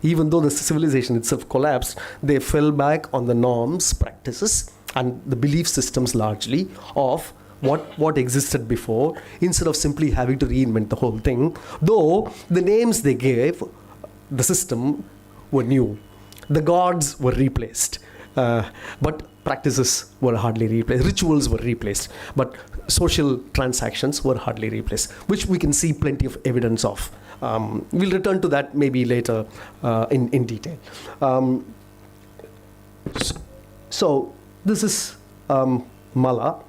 even though the civilization itself collapsed, they fell back on the norms, practices, and the belief systems largely of what existed before, instead of simply having to reinvent the whole thing. Though the names they gave, the system, were new. The gods were replaced. But practices were hardly replaced. Rituals were replaced. But social transactions were hardly replaced, which we can see plenty of evidence of. We'll return to that maybe later in detail. So this is Mala.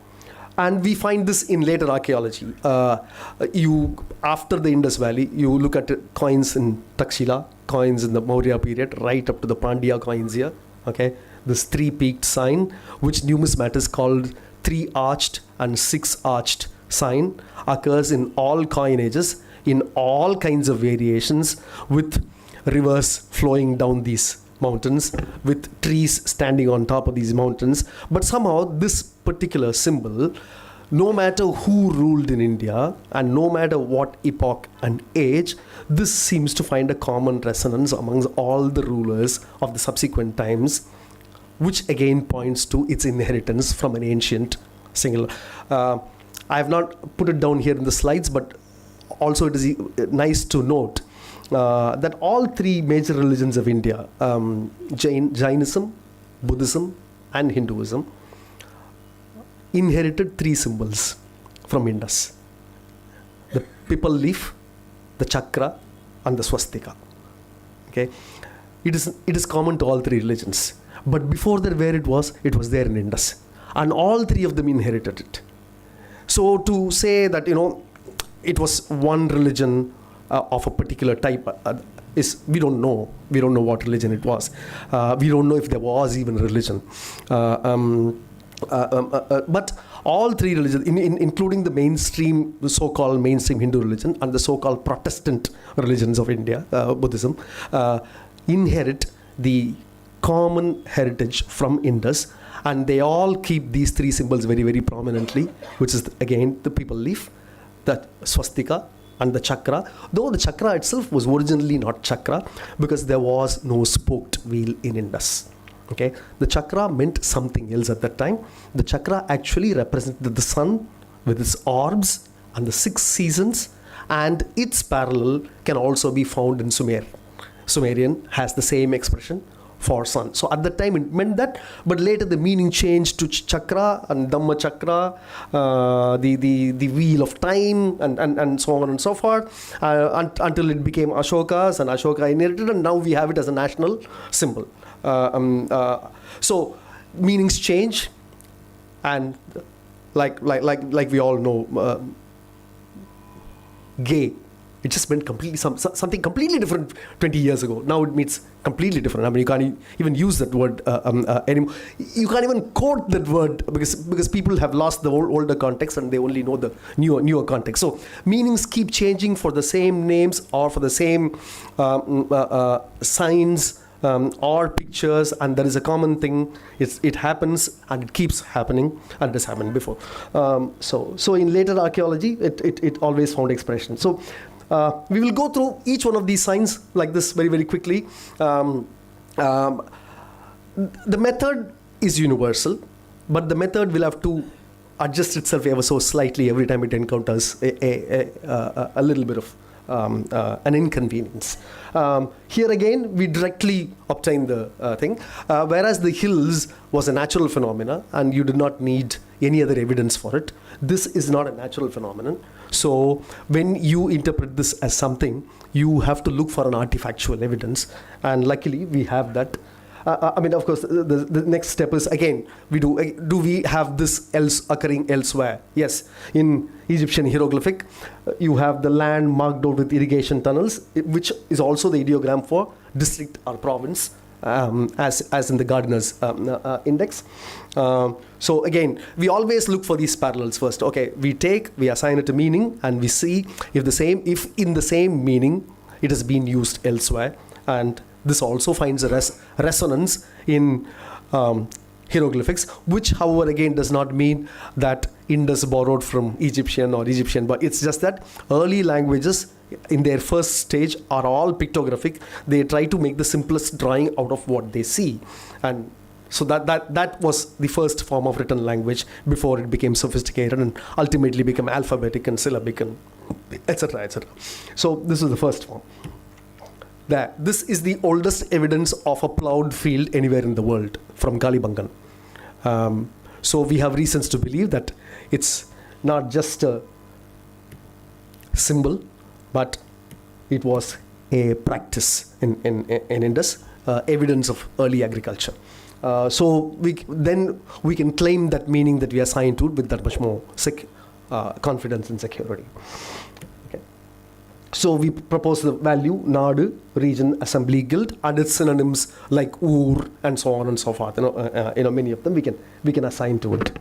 And we find this in later archaeology. After the Indus Valley, you look at coins in Takshila, coins in the Maurya period, right up to the Pandya coins here. Okay, this three-peaked sign, which numismatists called three-arched and six-arched sign, occurs in all coinages, in all kinds of variations, with rivers flowing down these mountains, with trees standing on top of these mountains. But somehow this particular symbol, no matter who ruled in India and no matter what epoch and age, this seems to find a common resonance amongst all the rulers of the subsequent times, which again points to its inheritance from an ancient singular. I have not put it down here in the slides, but also it is nice to note that all three major religions of India, Jainism, Buddhism, and Hinduism, inherited three symbols from Indus: the pipal leaf, the chakra, and the swastika. Okay, it is common to all three religions. But before that, where it was there in Indus, and all three of them inherited it. So to say that it was one religion of a particular type is, we don't know. We don't know what religion it was. We don't know if there was even religion. But all three religions, including the so-called mainstream Hindu religion and the so-called Protestant religions of India, Buddhism, inherit the common heritage from Indus, and they all keep these three symbols very, very prominently, which is again the pipal leaf, the swastika, and the chakra. Though the chakra itself was originally not chakra, because there was no spoked wheel in Indus. Okay, the chakra meant something else at that time. The chakra actually represented the sun with its orbs and the 6 seasons, and its parallel can also be found in Sumer. Sumerian has the same expression for sun. So at the time it meant that, but later the meaning changed to chakra and Dhamma chakra, the wheel of time, and so on and so forth, until it became Ashoka's, and Ashoka inherited, and now we have it as a national symbol. So meanings change, and like we all know, gay, it just meant completely something completely different 20 years ago. Now it means completely different. I mean, you can't even use that word anymore. You can't even quote that word because people have lost the older context and they only know the newer context. So meanings keep changing for the same names or for the same signs or pictures, and there is a common thing. It happens and it keeps happening, and it has happened before. So in later archaeology, it always found expression. So we will go through each one of these signs like this very, very quickly. The method is universal, but the method will have to adjust itself ever so slightly every time it encounters a little bit of an inconvenience. Here again, we directly obtain the thing, whereas the hills was a natural phenomena and you did not need any other evidence for it. This is not a natural phenomenon. So when you interpret this as something, you have to look for an artifactual evidence, and luckily we have that. I mean, of course, the next step is, again, do we have this else occurring elsewhere? Yes, in Egyptian hieroglyphic, you have the land marked out with irrigation tunnels, which is also the ideogram for district or province, as in the Gardiner's index. So again, we always look for these parallels first. Okay, we assign it a meaning, and we see if in the same meaning, it has been used elsewhere, and this also finds a resonance in hieroglyphics, which, however, again does not mean that Indus borrowed from Egyptian or Egyptian, but it's just that early languages in their first stage are all pictographic. They try to make the simplest drawing out of what they see, and so that was the first form of written language before it became sophisticated and ultimately became alphabetic and syllabic and etc. etc. So this is the first form. This is the oldest evidence of a plowed field anywhere in the world, from Kalibangan. So we have reasons to believe that it's not just a symbol, but it was a practice in Indus, evidence of early agriculture. So then we can claim that meaning that we assign to it with that much more confidence and security. Okay. So we propose the value Nadu, region, assembly, guild, and its synonyms like Ur and so on and so forth. Many of them we can assign to it.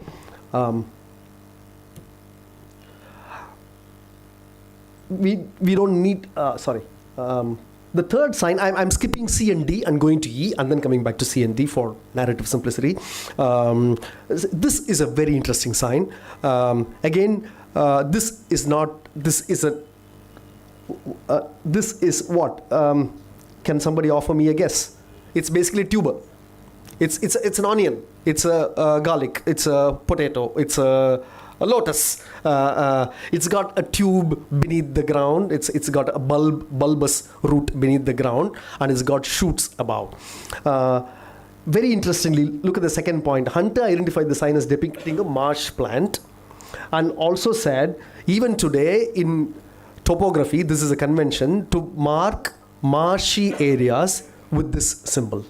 We don't need. The third sign, I'm skipping C and D and going to E and then coming back to C and D for narrative simplicity. This is a very interesting sign. Again, this is what? Can somebody offer me a guess? It's basically tuber. It's an onion. It's a garlic. It's a potato. It's a lotus. It's got a tube beneath the ground. It's got a bulbous root beneath the ground, and it's got shoots above. Very interestingly, look at the second point. Hunter identified the sign as depicting a marsh plant, and also said, even today in topography, this is a convention to mark marshy areas with this symbol.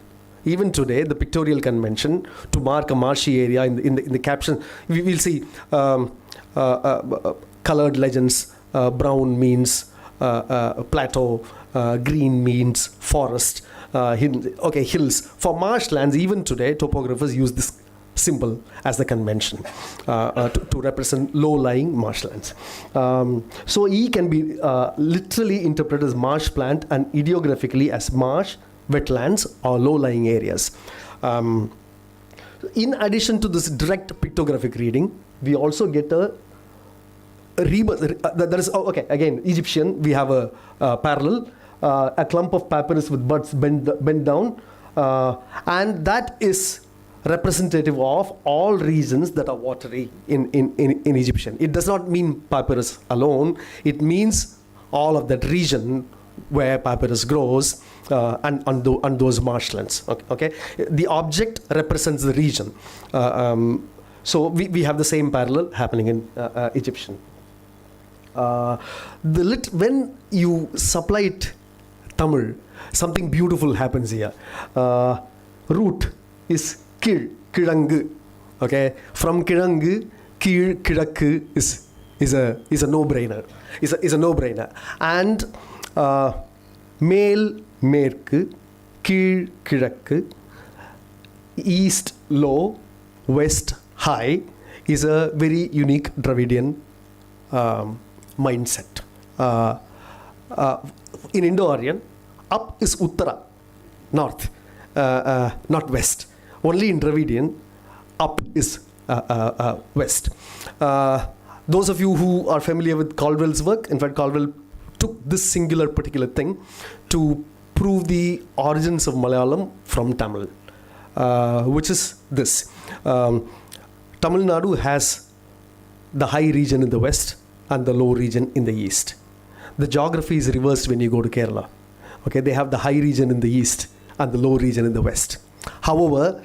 Even today, the pictorial convention to mark a marshy area in the caption, we will see colored legends. Brown means plateau, green means forest, hills. For marshlands, even today, topographers use this symbol as the convention to represent low-lying marshlands. So E can be literally interpreted as marsh plant and ideographically as marsh, wetlands, or low-lying areas. In addition to this direct pictographic reading, we also get a rebirth. That is, again, Egyptian, we have a parallel, a clump of papyrus with buds bent down, and that is representative of all regions that are watery in Egyptian. It does not mean papyrus alone. It means all of that region where papyrus grows, and on those marshlands. Okay, the object represents the region. So we have the same parallel happening in Egyptian. When you supply it Tamil, something beautiful happens here. Root is kirangu. Okay, from kirangu, kirakku is a no-brainer. Is a no-brainer. And மேல் மேற்கு, கீழ் கிழக்கு, east low, west high is a very unique Dravidian mindset. In Indo-Aryan, up is Uttara, north, not west. Only in Dravidian, up is west. Those of you who are familiar with Caldwell's work, in fact, Caldwell took this singular particular thing to prove the origins of Malayalam from Tamil, which is this. Tamil Nadu has the high region in the west and the low region in the east. The geography is reversed when you go to Kerala. Okay, they have the high region in the east and the low region in the west. However,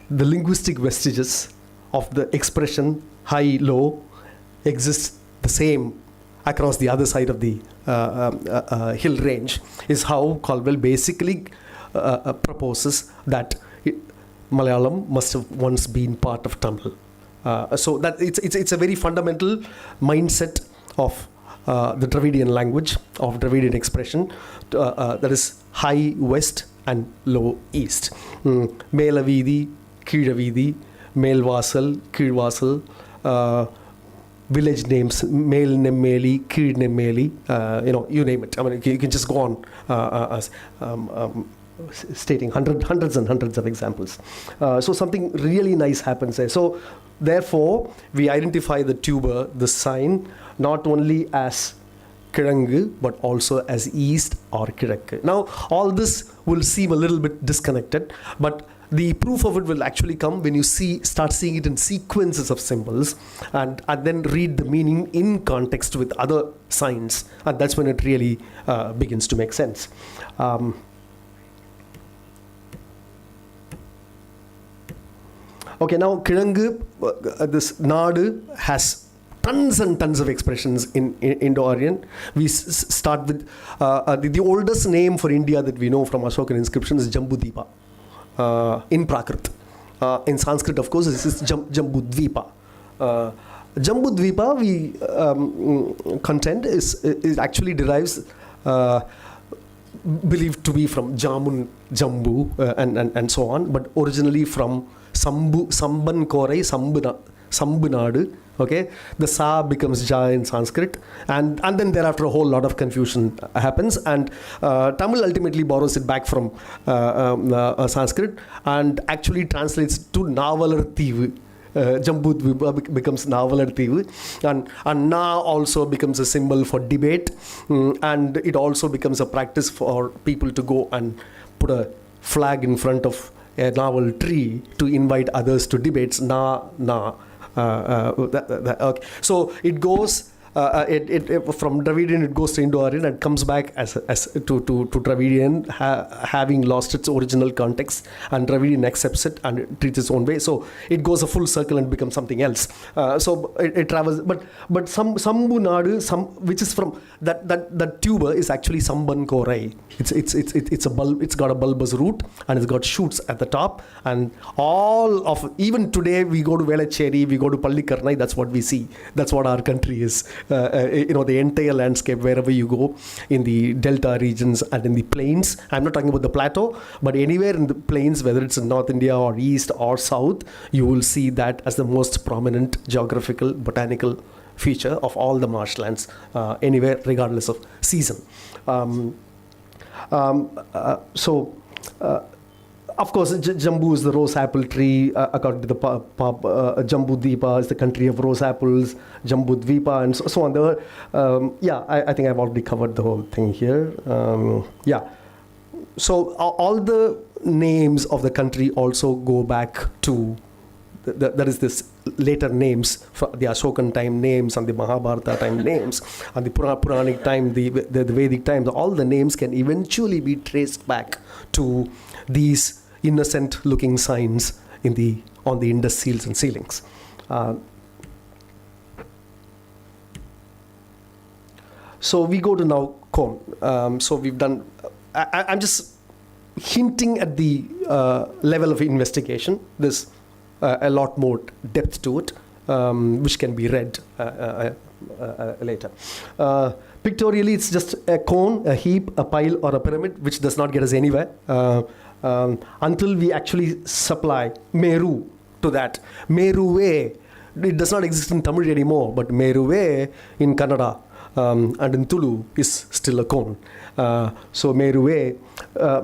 the linguistic vestiges of the expression high-low exist the same across the other side of the hill range, is how Caldwell basically proposes that Malayalam must have once been part of Tamil. So that it's a very fundamental mindset of the Dravidian language, of Dravidian expression, that is high west and low east. Mela Veedi, Kizha Veedi, Mel Vasal, Kizh Vasal, village names, Mel Nemmeli, Kid Nemmeli, you name it. I mean, you can just go on stating hundreds and hundreds of examples. So something really nice happens there. So therefore, we identify the tuber, the sign, not only as Kirangu, but also as East or Kirakku. Now, all this will seem a little bit disconnected, but the proof of it will actually come when you start seeing it in sequences of symbols and then read the meaning in context with other signs. And that's when it really begins to make sense. Okay, now Kirangu, this Nadu has tons and tons of expressions in Indo-Aryan. We start with the oldest name for India that we know from Ashokan inscriptions is Jambudvipa in Prakrit. In Sanskrit, of course, this is Jambudvipa. Jambudvipa, we contend, is actually derives believed to be from Jamun, Jambu, and so on, but originally from Samban Korai, Sambunadu. Okay, the Sa becomes Ja in Sanskrit, and then thereafter a whole lot of confusion happens, and Tamil ultimately borrows it back from Sanskrit and actually translates to Navalar Thivu. Jambudvipa becomes Navalar Thivu, and Na also becomes a symbol for debate, and it also becomes a practice for people to go and put a flag in front of a naval tree to invite others to debates. Okay. So it goes from Dravidian, it goes to Indo-Aryan and comes back as to Dravidian, having lost its original context, and Dravidian accepts it and it treats its own way. So it goes a full circle and becomes something else. So it travels, but Sambu Nadu, which is from that tuber, is actually Samban Korai. It's a bulb. It's got a bulbous root and it's got shoots at the top. And all of, even today, we go to Velacheri, we go to Pallikarnai. That's what we see. That's what our country is. The entire landscape, wherever you go in the delta regions and in the plains. I'm not talking about the plateau, but anywhere in the plains, whether it's in North India or East or South, you will see that as the most prominent geographical, botanical feature of all the marshlands, anywhere, regardless of season. Of course, Jambu is the rose apple tree. According to the Jambudvipa is the country of rose apples, Jambudvipa, and so on. I think I've already covered the whole thing here. So all the names of the country also go back to, that is this later names, the Ashokan time names and the Mahabharata time names and the Puranic time, the Vedic times. All the names can eventually be traced back to these innocent looking signs on the Indus seals and ceilings. So we go to now Kon. So we've done, I'm just hinting at the level of investigation. There's a lot more depth to it, which can be read later. Pictorially, it's just a cone, a heap, a pile, or a pyramid, which does not get us anywhere. Until we actually supply Meru to that. Meruve, it does not exist in Tamil anymore, but Meruve in Kannada and in Tulu is still a cone. So Meruve,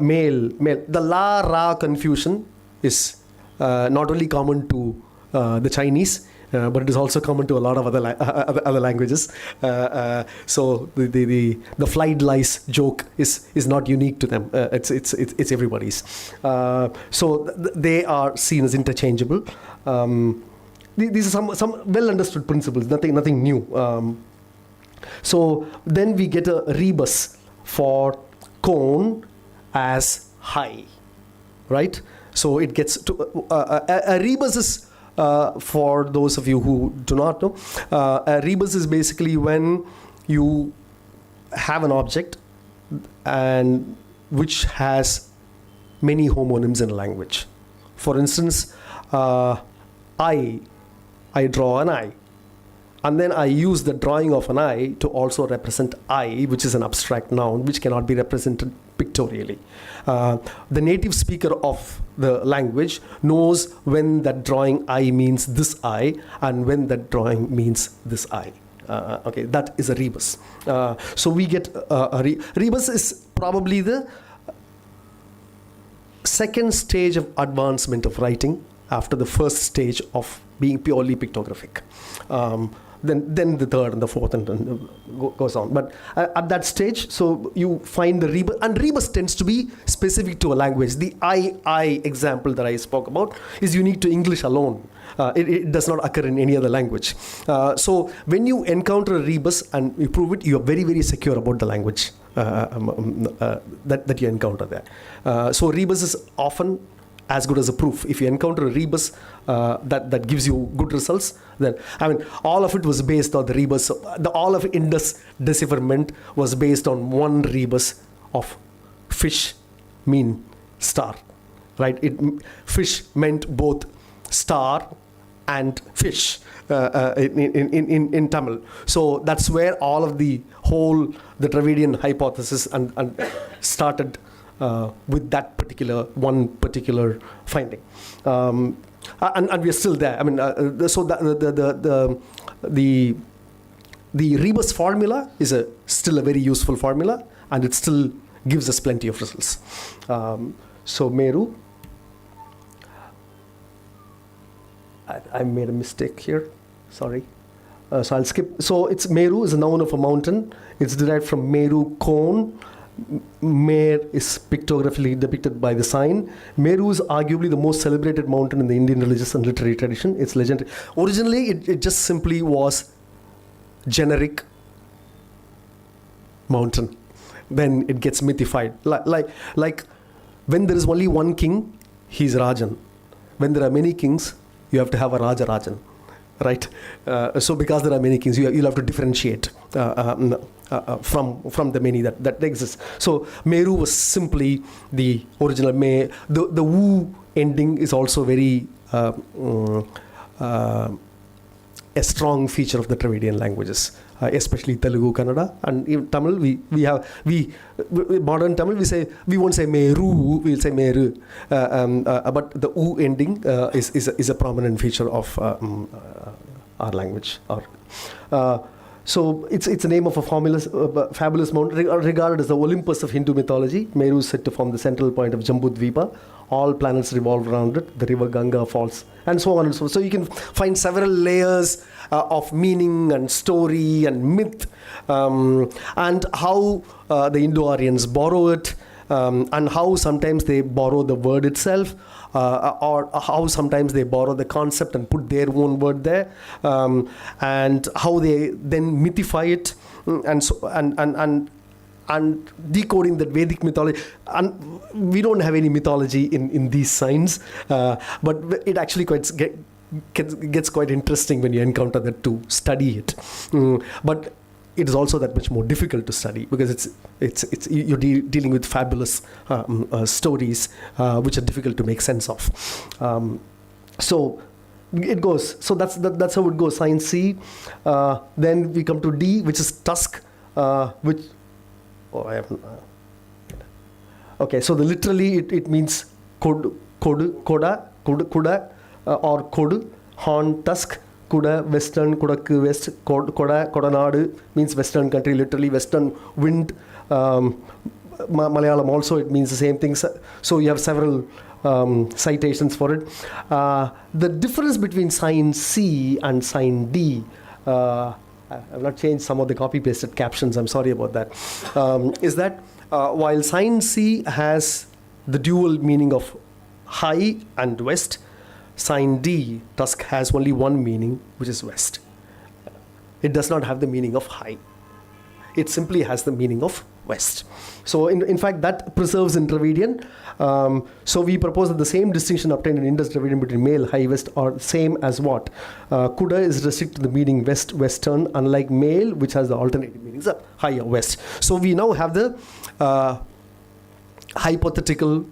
male. The La-Ra confusion is not only common to the Chinese, but it is also common to a lot of other languages. So the flied lice joke is not unique to them. It's everybody's. So they are seen as interchangeable. These are some well understood principles. Nothing new. So then we get a rebus for cone as high, right? So it gets to a rebus is. For those of you who do not know, a rebus is basically when you have an object and which has many homonyms in a language. For instance, I draw an eye. and then I use the drawing of an eye to also represent I, which is an abstract noun which cannot be represented pictorially. The native speaker of the language knows when that drawing I means this I and when that drawing means this I. Okay, that is a rebus. So we get rebus is probably the second stage of advancement of writing after the first stage of being purely pictographic. Then the third and the fourth and goes on. But at that stage, so you find the rebus, and rebus tends to be specific to a language. The I example that I spoke about is unique to English alone. It does not occur in any other language. So when you encounter a rebus and you prove it, you are very, very secure about the language that you encounter there. So rebus is often as good as a proof. If you encounter a rebus that gives you good results, then all of it was based on the rebus. All of Indus decipherment was based on one rebus of fish mean star, right? Fish meant both star and fish in Tamil. So that's where all of the Dravidian hypothesis and started. With that one particular finding, and we are still there. So the rebus formula is still a very useful formula, and it still gives us plenty of results. So Meru, I made a mistake here. Sorry. So I'll skip. So it's Meru is a noun of a mountain. It's derived from Meru cone. Mer is pictographically depicted by the sign. Meru is arguably the most celebrated mountain in the Indian religious and literary tradition. It's legendary. Originally, it just simply was generic mountain. Then it gets mythified. Like when there is only one king, he's Rajan. When there are many kings, you have to have a Raja Rajan. Right? So because there are many kings, you'll have to differentiate from the many that exist. So Meru was simply the original. The Wu ending is also very a strong feature of the Dravidian languages, especially Telugu, Kannada, and even Tamil. We modern Tamil we won't say Meru, we'll say Meru, but the U ending is a prominent feature of our language. So it's a name of a fabulous mountain regarded as the Olympus of Hindu mythology. Meru is said to form the central point of Jambudvipa. All planets revolve around it. The river Ganga falls, and so on and so on. So you can find several layers of meaning and story and myth, and how the Indo-Aryans borrow it, and how sometimes they borrow the word itself, or how sometimes they borrow the concept and put their own word there, and how they then mythify it, and decoding that Vedic mythology. And we don't have any mythology in these signs, but it actually gets quite interesting when you encounter that to study it. But it is also that much more difficult to study because you're dealing with fabulous stories which are difficult to make sense of. So it goes. So that's how it goes. Sign C. Then we come to D, which is tusk, which. I haven't. Okay, so literally it means koda, or kodu, horn, tusk, kuda, western, kudakku, west, kodanadu means western country, literally western wind. Malayalam also it means the same thing. So you have several citations for it. The difference between sign C and sign D. I've not changed some of the copy-pasted captions, I'm sorry about that. Is that while sign C has the dual meaning of high and west, sign D, tusk, has only one meaning, which is west. It does not have the meaning of high. It simply has the meaning of west. So in fact, that preserves in Dravidian. So we propose that the same distinction obtained in Indus Dravidian between male, high, west are same as what? Kuda is restricted to the meaning west, western, unlike male, which has the alternative meanings of high or west. So we now have the hypothetical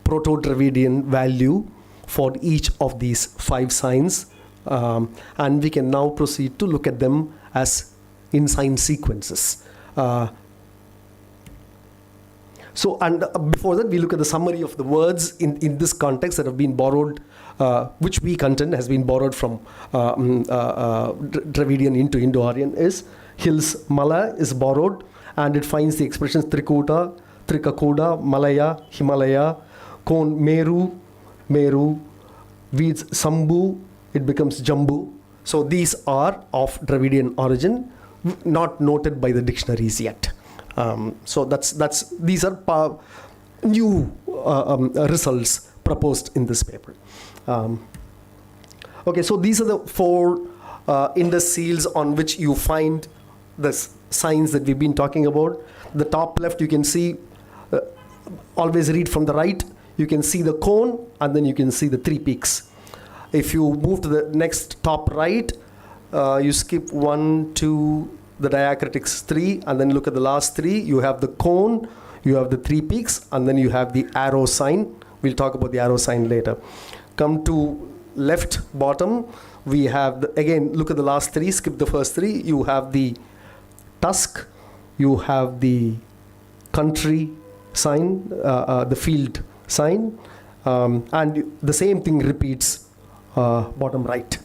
Proto-Dravidian value for each of these 5 signs And we can now proceed to look at them as in sign sequences. Before that, we look at the summary of the words in this context that have been borrowed, which we contend has been borrowed from Dravidian into Indo-Aryan. Is hills, Mala is borrowed, and it finds the expressions Trikuta, Trikakuda, Malaya, Himalaya, Kon, Meru, Veeds, Sambhu, it becomes Jambu. So these are of Dravidian origin, not noted by the dictionaries yet. So these are new results proposed in this paper. Okay, so these are the 4 Indus seals on which you find the signs that we've been talking about. The top left, you can see, always read from the right, you can see the cone, and then you can see the 3 peaks. If you move to the next top right, you skip 1, 2, the diacritics 3, and then look at the last 3. You have the cone, you have the 3 peaks, and then you have the arrow sign. We'll talk about the arrow sign later. Come to left bottom, we have, again, look at the last 3, skip the first 3. You have the tusk, you have the country sign, the field sign, and the same thing repeats bottom right.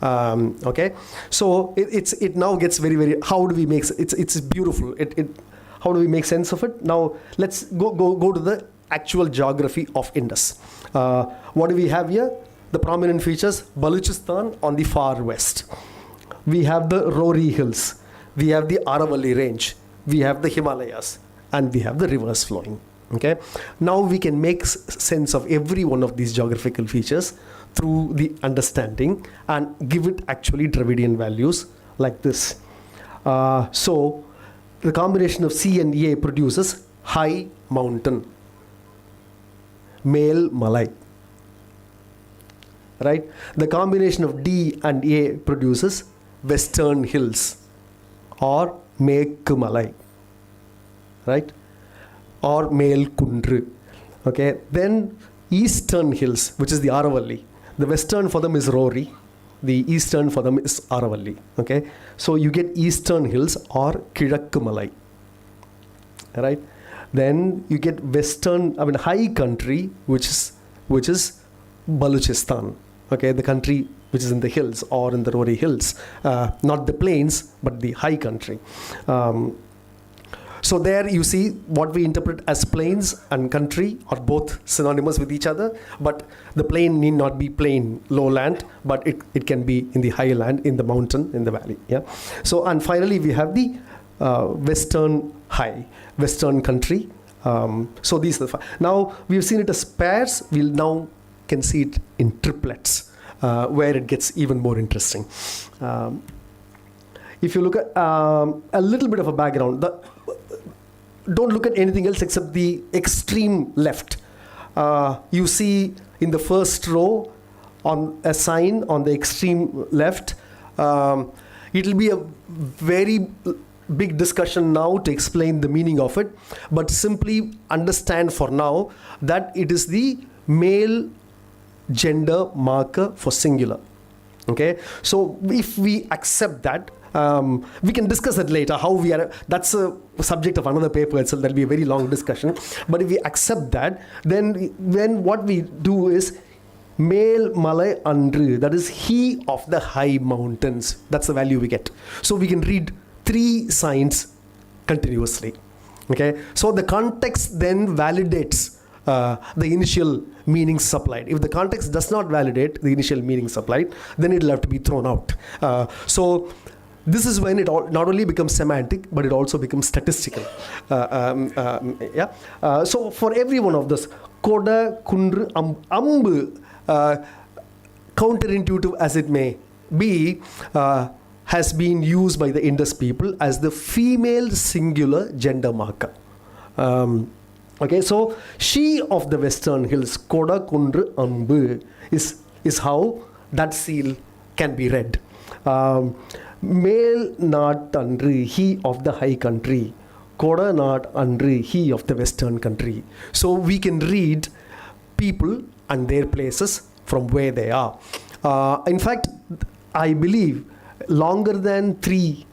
Okay, so it now gets very, very, how do we make it's beautiful. How do we make sense of it? Now let's go to the actual geography of Indus. What do we have here? The prominent features: Baluchistan on the far west. We have the Rohri Hills. We have the Aravalli range. We have the Himalayas, and we have the rivers flowing. Okay, now we can make sense of every one of these geographical features through the understanding and give it actually Dravidian values like this. So the combination of C and A produces high mountain, male Malay. Right? The combination of D and A produces western hills or Mek Malay. Right? Or male Kundru. Okay? Then eastern hills, which is the Aravalli. The western for them is Rohri. The eastern for them is Aravalli. Okay? So you get eastern hills or Kizhakku Malay. Right? Then you get western, high country, which is Baluchistan. Okay? The country which is in the hills or in the Rohri hills. Not the plains, but the high country. So there you see what we interpret as plains and country are both synonymous with each other, but the plain need not be plain lowland, but it can be in the highland, in the mountain, in the valley. Yeah. So, and finally we have the western country. So these are the now we've seen it as pairs. We'll now can see it in triplets, where it gets even more interesting. If you look at a little bit of a background, don't look at anything else except the extreme left. You see in the first row on a sign on the extreme left. It'll be a very big discussion now to explain the meaning of it, but simply understand for now that it is the male gender marker for singular. Okay, so if we accept that, we can discuss it later, how we are, that's a subject of another paper itself, that'll be a very long discussion. But if we accept that, then what we do is male Malay Andru, that is he of the high mountains. That's the value we get. So we can read 3 signs continuously. Okay, so the context then validates the initial meaning supplied. If the context does not validate the initial meaning supplied, then it'll have to be thrown out. So this is when it not only becomes semantic, but it also becomes statistical. So for every one of this, Koda, Kundru, Ambu, counterintuitive as it may be, has been used by the Indus people as the female singular gender marker. Okay, so she of the western hills, Koda, Kundru, Ambu, is how that seal can be read. Male not Andri, he of the high country. Koda not Andri, he of the western country. So we can read people and their places from where they are. In fact, I believe longer than 3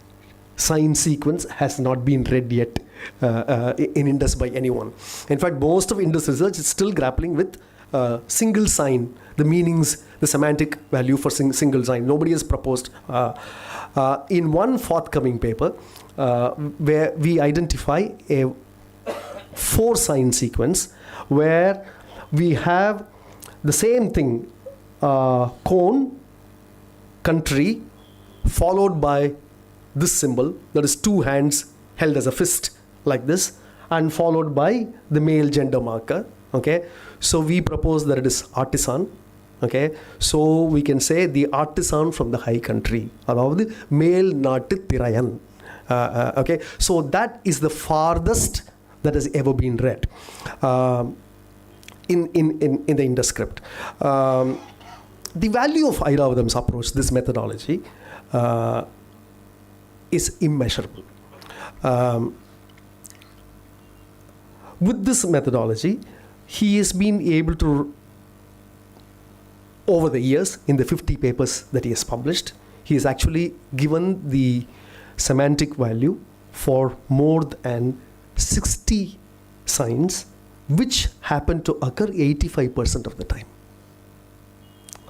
sign sequence has not been read yet in Indus by anyone. In fact, most of Indus research is still grappling with single sign, the meanings, the semantic value for single sign. Nobody has proposed. In one forthcoming paper, where we identify a 4 sign sequence where we have the same thing, cone, country, followed by this symbol, that is 2 hands held as a fist like this, and followed by the male gender marker. Okay, so we propose that it is artisan. Okay, so we can say the artisan from the high country, அதாவது மேல் நாட்டு திரையன். Okay, so that is the farthest that has ever been read in the Indus script. The value of Airavadam's approach, this methodology, is immeasurable. With this methodology, he has been able to, over the years, in the 50 papers that he has published, he has actually given the semantic value for more than 60 signs, which happen to occur 85% of the time.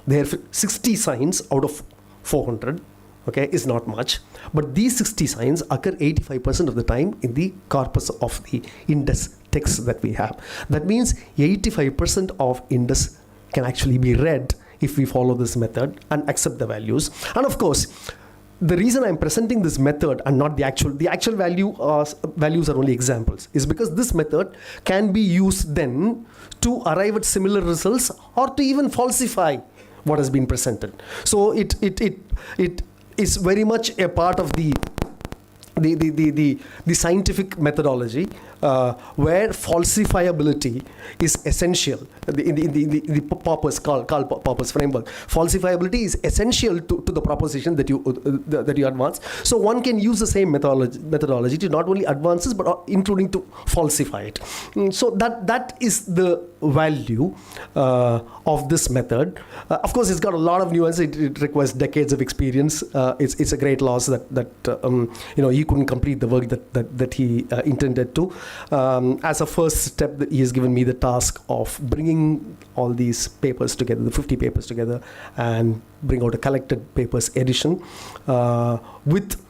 There are 60 signs out of 400, okay, is not much, but these 60 signs occur 85% of the time in the corpus of the Indus text that we have. That means 85% of Indus can actually be read if we follow this method and accept the values. And of course, the reason I'm presenting this method and not the actual values are only examples, is because this method can be used then to arrive at similar results or to even falsify what has been presented. So it is very much a part of the scientific methodology where falsifiability is essential. In the Karl Popper's framework, falsifiability is essential to the proposition that you advance. So one can use the same methodology to not only advance this, but including to falsify it. So that is the value of this method. Of course, it's got a lot of nuance. It requires decades of experience. It's a great loss that he couldn't complete the work that he intended to. As a first step, he has given me the task of bringing all these papers together, the 50 papers together, and bring out a collected papers edition with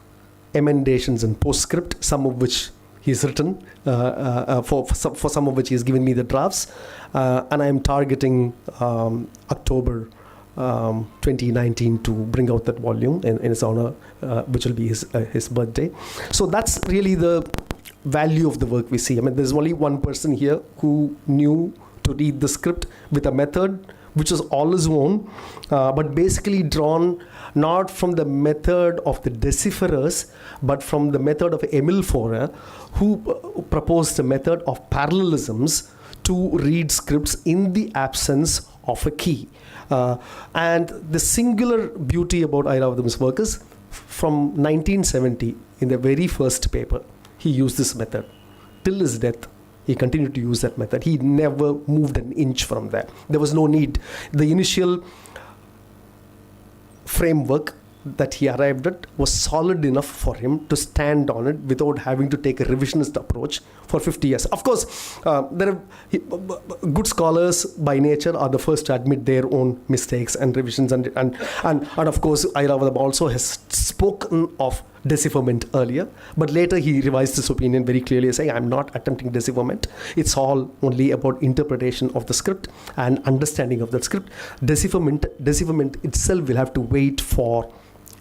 emendations and postscript, some of which he's written, for some of which he has given me the drafts, and I am targeting October 2019 to bring out that volume in his honor, which will be his birthday. So that's really the value of the work we see. I mean, there's only one person here who knew to read the script with a method which was all his own, but basically drawn not from the method of the decipherers, but from the method of Emil Forer, who proposed a method of parallelisms to read scripts in the absence of a key. And the singular beauty about Airavadam's work is from 1970, in the very first paper, he used this method. Till his death, he continued to use that method. He never moved an inch from there. There was no need. The initial framework that he arrived at was solid enough for him to stand on it without having to take a revisionist approach for 50 years. Of course, there are good scholars by nature are the first to admit their own mistakes and revisions, and of course, Airavadam also has spoken of decipherment earlier, but later he revised his opinion very clearly, saying, I'm not attempting decipherment. It's all only about interpretation of the script and understanding of that script. Decipherment itself will have to wait for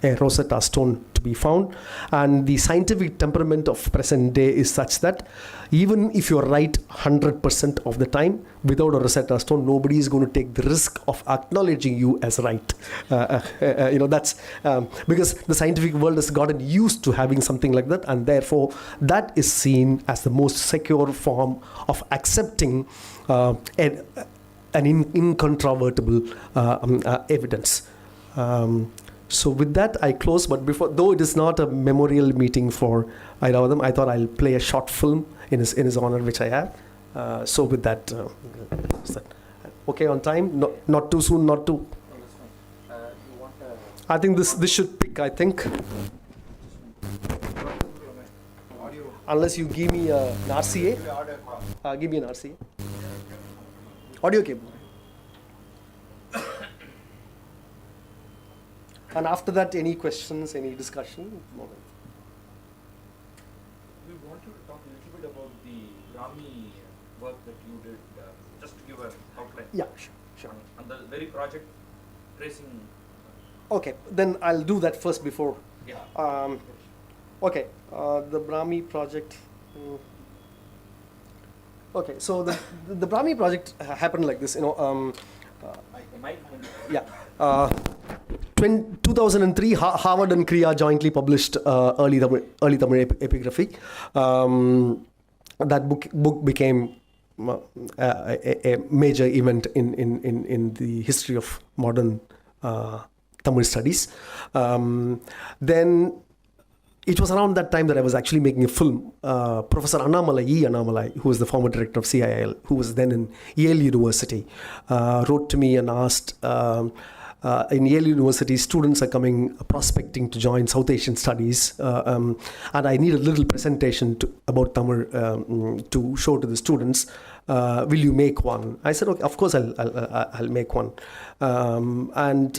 a Rosetta Stone to be found, and the scientific temperament of present day is such that even if you're right 100% of the time, without a Rosetta Stone, nobody is going to take the risk of acknowledging you as right. That's because the scientific world has gotten used to having something like that, and therefore that is seen as the most secure form of accepting an incontrovertible evidence. So with that, I close. But though it is not a memorial meeting for Airavadam, I thought I'll play a short film in his honor, which I have. So with that, okay on time, not too soon, not too. I think this should pick, I think. Unless you give me an RCA. Give me an RCA. Audio cable. And after that, any questions, any discussion? No. We wanted to talk a little bit about the Brahmi work that you did, just to give an outline. Yeah, sure. On the very project tracing. Okay, then I'll do that first before. Yeah. Okay, the Brahmi project. Okay, so the Brahmi project happened like this, Yeah. 2003, Harvard and Kriya jointly published early Tamil epigraphy. That book became a major event in the history of modern Tamil studies. Then it was around that time that I was actually making a film. Professor Annamalai, who was the former director of CIIL, who was then in Yale University, wrote to me and asked, in Yale University, students are coming prospecting to join South Asian Studies, and I need a little presentation about Tamil to show to the students. Will you make one? I said, okay, of course I'll make one. And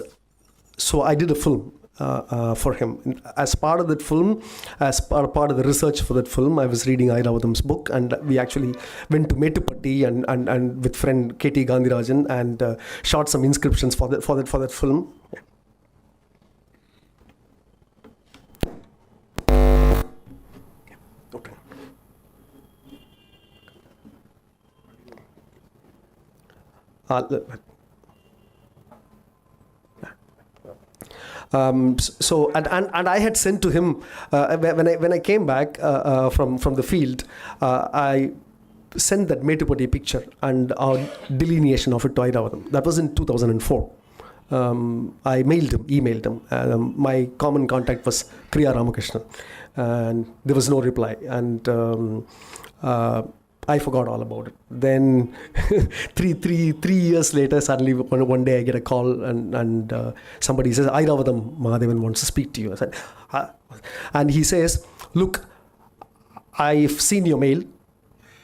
so I did a film for him. As part of that film, as part of the research for that film, I was reading Airavatham's book, and we actually went to Mettupatti and with friend K.T. Gandhirajan and shot some inscriptions for that film. Okay. So I had sent to him when I came back from the field, I sent that Mettupatti picture and our delineation of it to Airavatham. That was in 2004. I emailed him. My common contact was Kriya Ramakrishnan, and there was no reply. And I forgot all about it. Then three years later, suddenly one day I get a call and somebody says, Airavatham Mahadevan wants to speak to you. I said, and he says, look, I've seen your mail.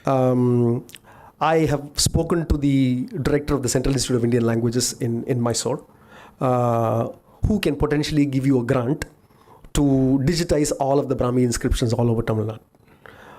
I have spoken to the director of the Central Institute of Indian Languages in Mysore, who can potentially give you a grant to digitize all of the Brahmi inscriptions all over Tamil Nadu.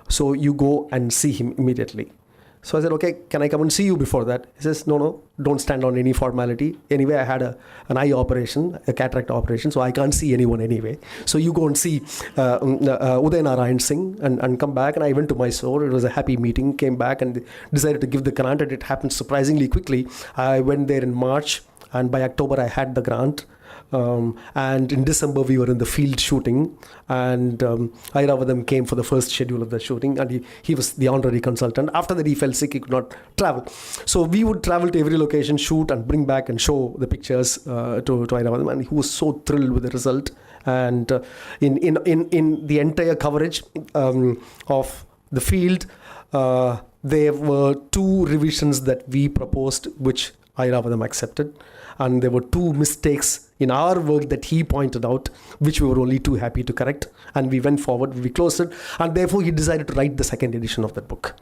So you go and see him immediately. So I said, okay, can I come and see you before that? He says, no, don't stand on any formality. Anyway, I had an eye operation, a cataract operation, so I can't see anyone anyway. So you go and see Uday Narayan Singh and come back. And I went to Mysore. It was a happy meeting, came back and decided to give the grant, and it happened surprisingly quickly. I went there in March, and by October I had the grant. And in December we were in the field shooting, and Airavatham came for the first schedule of the shooting, and he was the honorary consultant. After that he fell sick, he could not travel. So we would travel to every location, shoot and bring back and show the pictures to Airavatham, and he was so thrilled with the result. And in the entire coverage of the field, there were 2 revisions that we proposed, which Airavatham accepted. And there were 2 mistakes in our work that he pointed out, which we were only too happy to correct. And we went forward, we closed it, and therefore he decided to write the second edition of that book.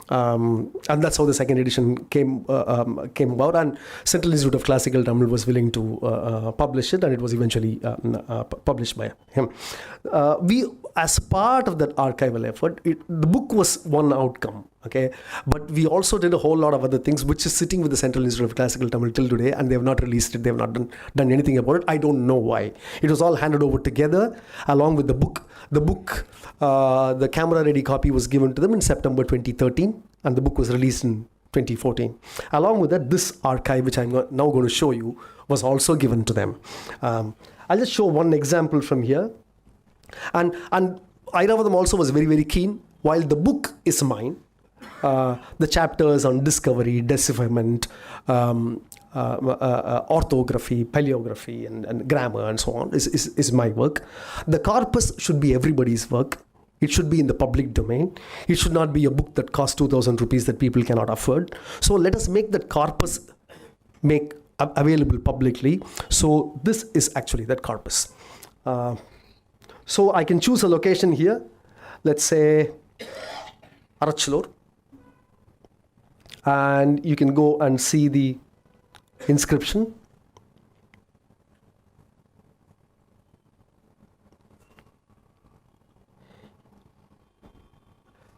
And that's how the second edition came about. And Central Institute of Classical Tamil was willing to publish it, and it was eventually published by him. We, as part of that archival effort, the book was one outcome. Okay, but we also did a whole lot of other things, which is sitting with the Central Institute of Classical Tamil till today, and they have not released it. They have not done anything about it. I don't know why. It was all handed over together along with the book. The book, the camera-ready copy was given to them in September 2013, and the book was released in 2014. Along with that, this archive, which I'm now going to show you, was also given to them. I'll just show one example from here. And Airavatham also was very, very keen. While the book is mine, the chapters on discovery, decipherment, orthography, paleography, and grammar, and so on is my work. The corpus should be everybody's work. It should be in the public domain. It should not be a book that costs 2,000 rupees that people cannot afford. So let us make that corpus make available publicly. So this is actually that corpus. So I can choose a location here. Let's say Arachalur. And you can go and see the inscription.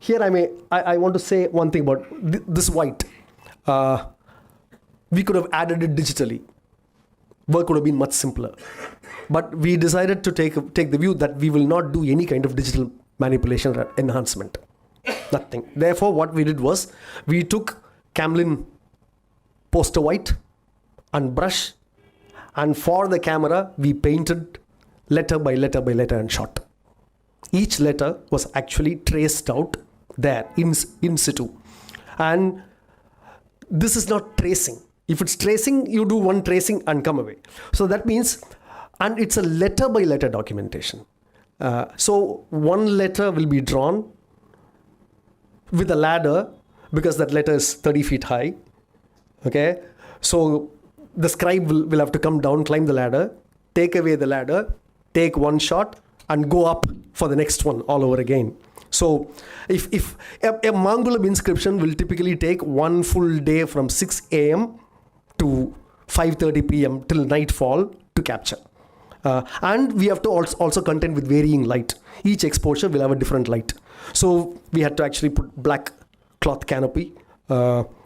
Here I want to say one thing about this white. We could have added it digitally. Work would have been much simpler. But we decided to take the view that we will not do any kind of digital manipulation or enhancement. Nothing. Therefore, what we did was, we took Camlin poster white and brush, and for the camera, we painted letter by letter by letter and shot. Each letter was actually traced out there in situ. And this is not tracing. If it's tracing, you do one tracing and come away. So that means, and it's a letter by letter documentation. So one letter will be drawn with a ladder, because that letter is 30 feet high. Okay, so the scribe will have to come down, climb the ladder, take away the ladder, take one shot, and go up for the next one all over again. So if a Mangulam inscription will typically take one full day from 6 a.m. to 5:30 p.m. till nightfall to capture. And we have to also contend with varying light. Each exposure will have a different light. So we had to actually put black cloth canopy,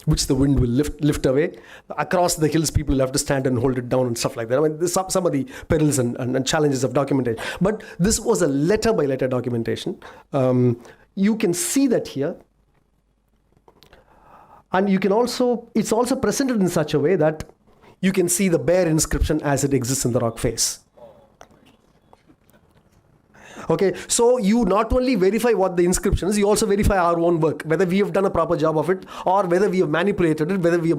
which the wind will lift away. Across the hills, people will have to stand and hold it down and stuff like that. I mean, some of the perils and challenges of documentation. But this was a letter by letter documentation. You can see that here. And you can also, it's also presented in such a way that you can see the bare inscription as it exists in the rock face. Okay, so you not only verify what the inscription is, you also verify our own work, whether we have done a proper job of it, or whether we have manipulated it, whether we have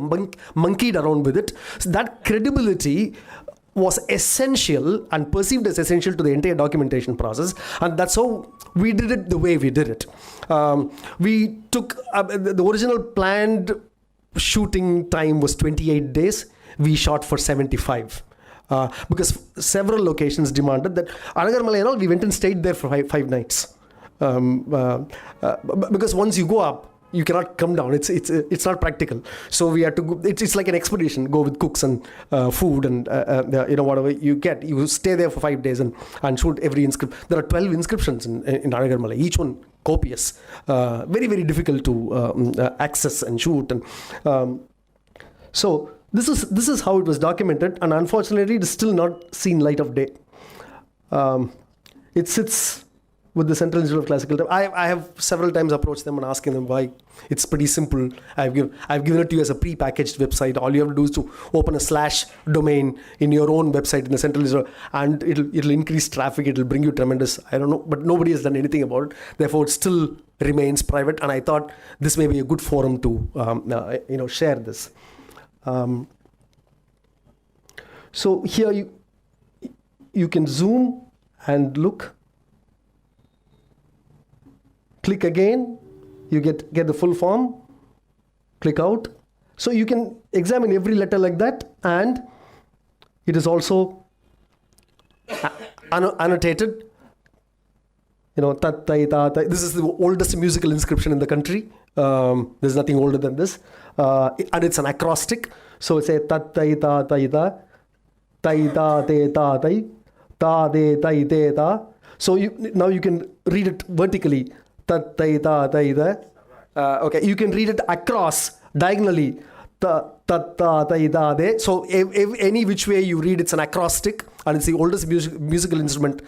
monkeyed around with it. So that credibility was essential and perceived as essential to the entire documentation process, and that's how we did it the way we did it. We took the original planned shooting time was 28 days. We shot for 75. Because several locations demanded that. Anagarmalai and all, we went and stayed there for five nights. Because once you go up, you cannot come down. It's not practical. So we had to go. It's like an expedition. Go with cooks and food and whatever you get. You stay there for 5 days and shoot every inscription. There are 12 inscriptions in Anagarmalai. Each one copious. Very, very difficult to access and shoot. And so this is how it was documented, and unfortunately, it is still not seen light of day. It sits with the Central Institute of Classical Time. I have several times approached them and asking them why. It's pretty simple. I've given it to you as a pre-packaged website. All you have to do is to open a / domain in your own website in the Central Institute, and it'll increase traffic. It'll bring you tremendous. I don't know, but nobody has done anything about it. Therefore, it still remains private. And I thought this may be a good forum to share this. So here you can zoom and look. Click again, you get the full form. Click out. So you can examine every letter like that, and it is also annotated. Tat tai ta tai. This is the oldest musical inscription in the country. There's nothing older than this, and it's an acrostic. So it's a tat tai ta tai ta, tai ta te ta tai, ta de tai te ta. So now you can read it vertically. Tat tai ta tai ta. Okay, you can read it across diagonally. Ta ta tai ta de. So any which way you read, it's an acrostic, and it's the oldest musical instrument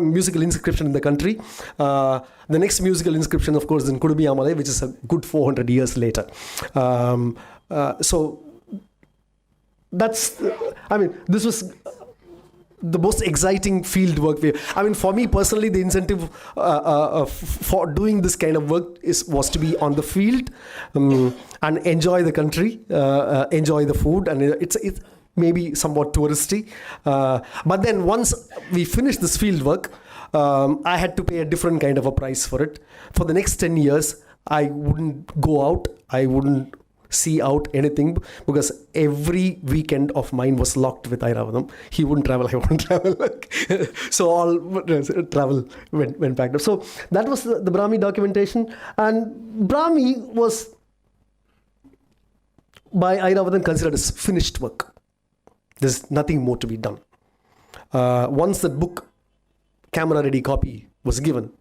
musical inscription in the country. The next musical inscription, of course, is in Kudubiyamalai, which is a good 400 years later. So that's, this was the most exciting field work. For me personally, the incentive for doing this kind of work was to be on the field and enjoy the country, enjoy the food, and it's maybe somewhat touristy. But then once we finished this field work, I had to pay a different kind of a price for it. For the next 10 years, I wouldn't go out. I wouldn't see out anything because every weekend of mine was locked with Airavatham. He wouldn't travel, I wouldn't travel. So all travel went back. So that was the Brahmi documentation. And Brahmi was by Airavatham considered as finished work. There's nothing more to be done. Once that book, camera ready copy, was given,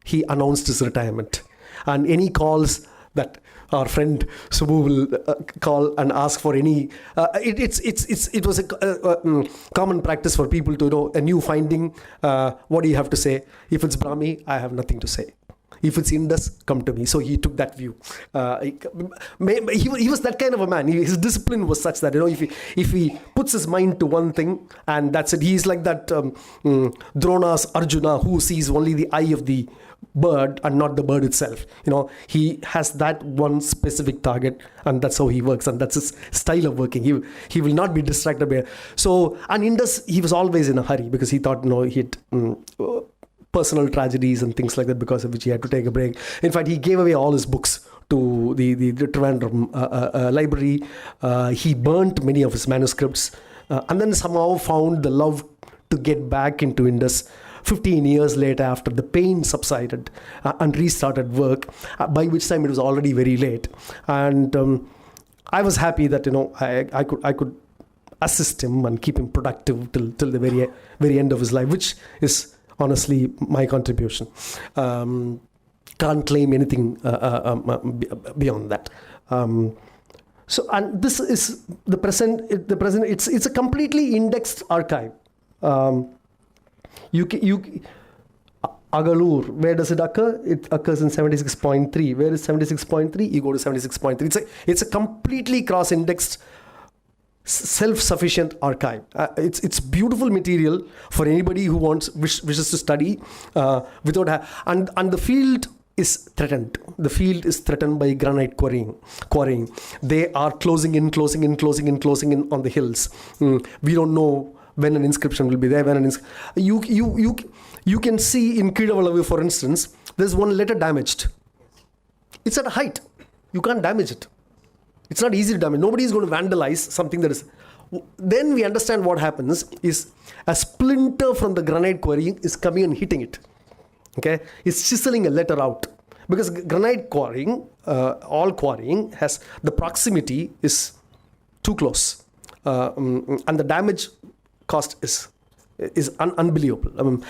he announced his retirement. And any calls that our friend Subbu will call and ask for any, it was a common practice for people to know a new finding. What do you have to say? If it's Brahmi, I have nothing to say. If it's Indus, come to me. So he took that view. He was that kind of a man. His discipline was such that, if he puts his mind to one thing and that's it, he's like that Drona's Arjuna who sees only the eye of the bird and not the bird itself. He has that one specific target, and that's how he works, and that's his style of working. He will not be distracted by. So, and Indus, he was always in a hurry because he thought, he had personal tragedies and things like that, because of which he had to take a break. In fact, he gave away all his books to the Trivandrum library. He burnt many of his manuscripts, and then somehow found the love to get back into Indus 15 years later, after the pain subsided, and restarted work, by which time it was already very late. And I was happy that I could assist him and keep him productive till the very end of his life, which is honestly my contribution. Can't claim anything beyond that. So, and this is the present. It's a completely indexed archive. Agalur, where does it occur? It occurs in 76.3. Where is 76.3? You go to 76.3. It's a completely cross-indexed, self-sufficient archive. It's beautiful material for anybody who wishes to study without. And the field is threatened. The field is threatened by granite quarrying. They are closing in on the hills. We don't know when an inscription will be there. You can see in Kidavalavu, for instance, there's one letter damaged. It's at a height. You can't damage it. It's not easy to damage. Nobody is going to vandalize something that is. Then we understand what happens is a splinter from the granite quarrying is coming and hitting it. Okay, it's chiseling a letter out, because granite quarrying, all quarrying has the proximity is too close, and the damage cost is unbelievable.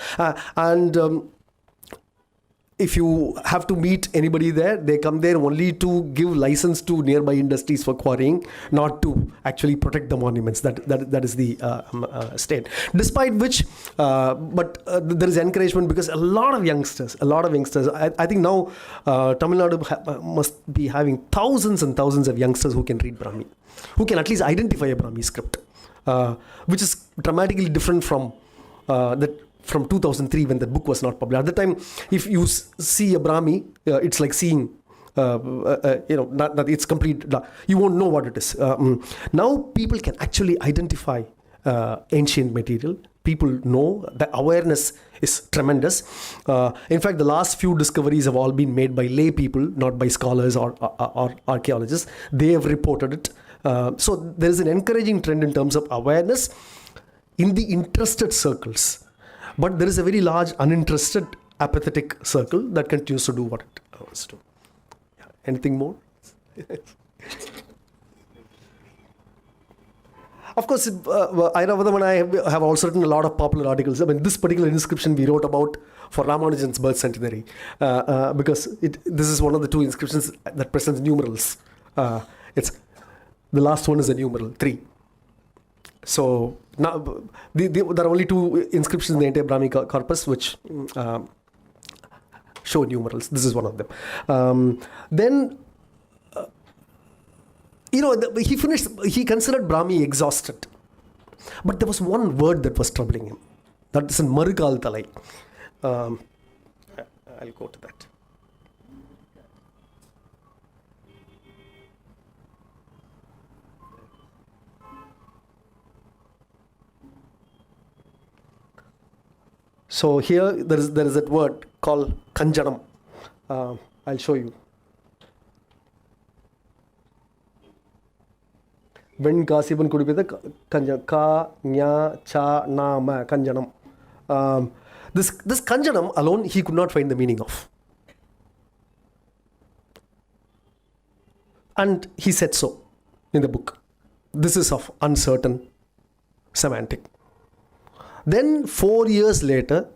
If you have to meet anybody there, they come there only to give license to nearby industries for quarrying, not to actually protect the monuments. That is the state. Despite which, but there is encouragement, because a lot of youngsters. I think now Tamil Nadu must be having thousands and thousands of youngsters who can read Brahmi, who can at least identify a Brahmi script, which is dramatically different from from 2003 when the book was not published. At the time, if you see a Brahmi, it's like seeing, it's complete. You won't know what it is. Now people can actually identify ancient material. People know, the awareness is tremendous. In fact, the last few discoveries have all been made by lay people, not by scholars or archaeologists. They have reported it. So there is an encouraging trend in terms of awareness in the interested circles. But there is a very large uninterested, apathetic circle that continues to do what it wants to. Yeah. Anything more? Of course, Airavatham and I have also written a lot of popular articles. I mean, this particular inscription we wrote about for Ramanujan's birth centenary, because this is one of the two inscriptions that presents numerals. It's the last one is a numeral 3. So now there are only 2 inscriptions in the entire Brahmi corpus which show numerals. This is one of them. Then he considered Brahmi exhausted, but there was one word that was troubling him. That is in Marukal Thalai. I'll go to that. So here there is that word called Kanjanam. I'll show you. Venkasivan Kudipeda Kanjanam. Ka, Nya, Cha, Na, Ma, Kanjanam. This Kanjanam alone he could not find the meaning of. And he said so in the book. This is of uncertain semantic. Then 4 years later,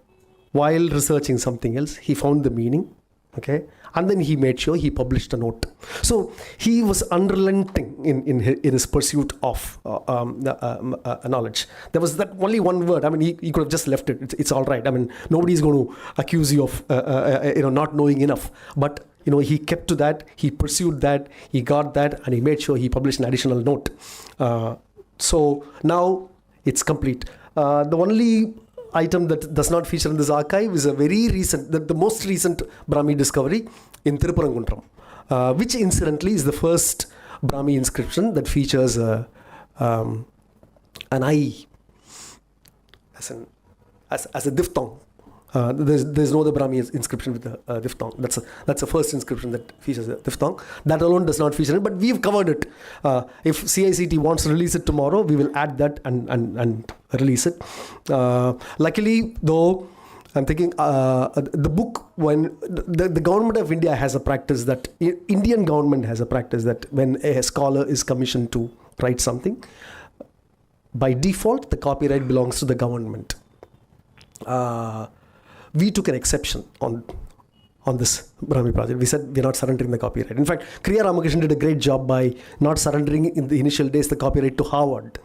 while researching something else, he found the meaning. Okay, and then he made sure he published a note. So he was unrelenting in his pursuit of knowledge. There was that only one word. I mean, he could have just left it. It's all right. I mean, nobody's going to accuse you of not knowing enough. But he kept to that. He pursued that. He got that, and he made sure he published an additional note. So now it's complete. The only item that does not feature in this archive is a very recent, the most recent Brahmi discovery in Tirupurangundram, which incidentally is the first Brahmi inscription that features an eye as a diphthong. There's no other Brahmi inscription with a diphthong. That's the first inscription that features a diphthong. That alone does not feature it, but we've covered it. If CICT wants to release it tomorrow, we will add that and release it. Luckily, though, I'm thinking the book, when the government of India has a practice that Indian government has a practice that when a scholar is commissioned to write something, by default the copyright belongs to the government. We took an exception on this Brahmi project. We said we're not surrendering the copyright. In fact, Kriya Ramakrishnan did a great job by not surrendering in the initial days the copyright to Harvard.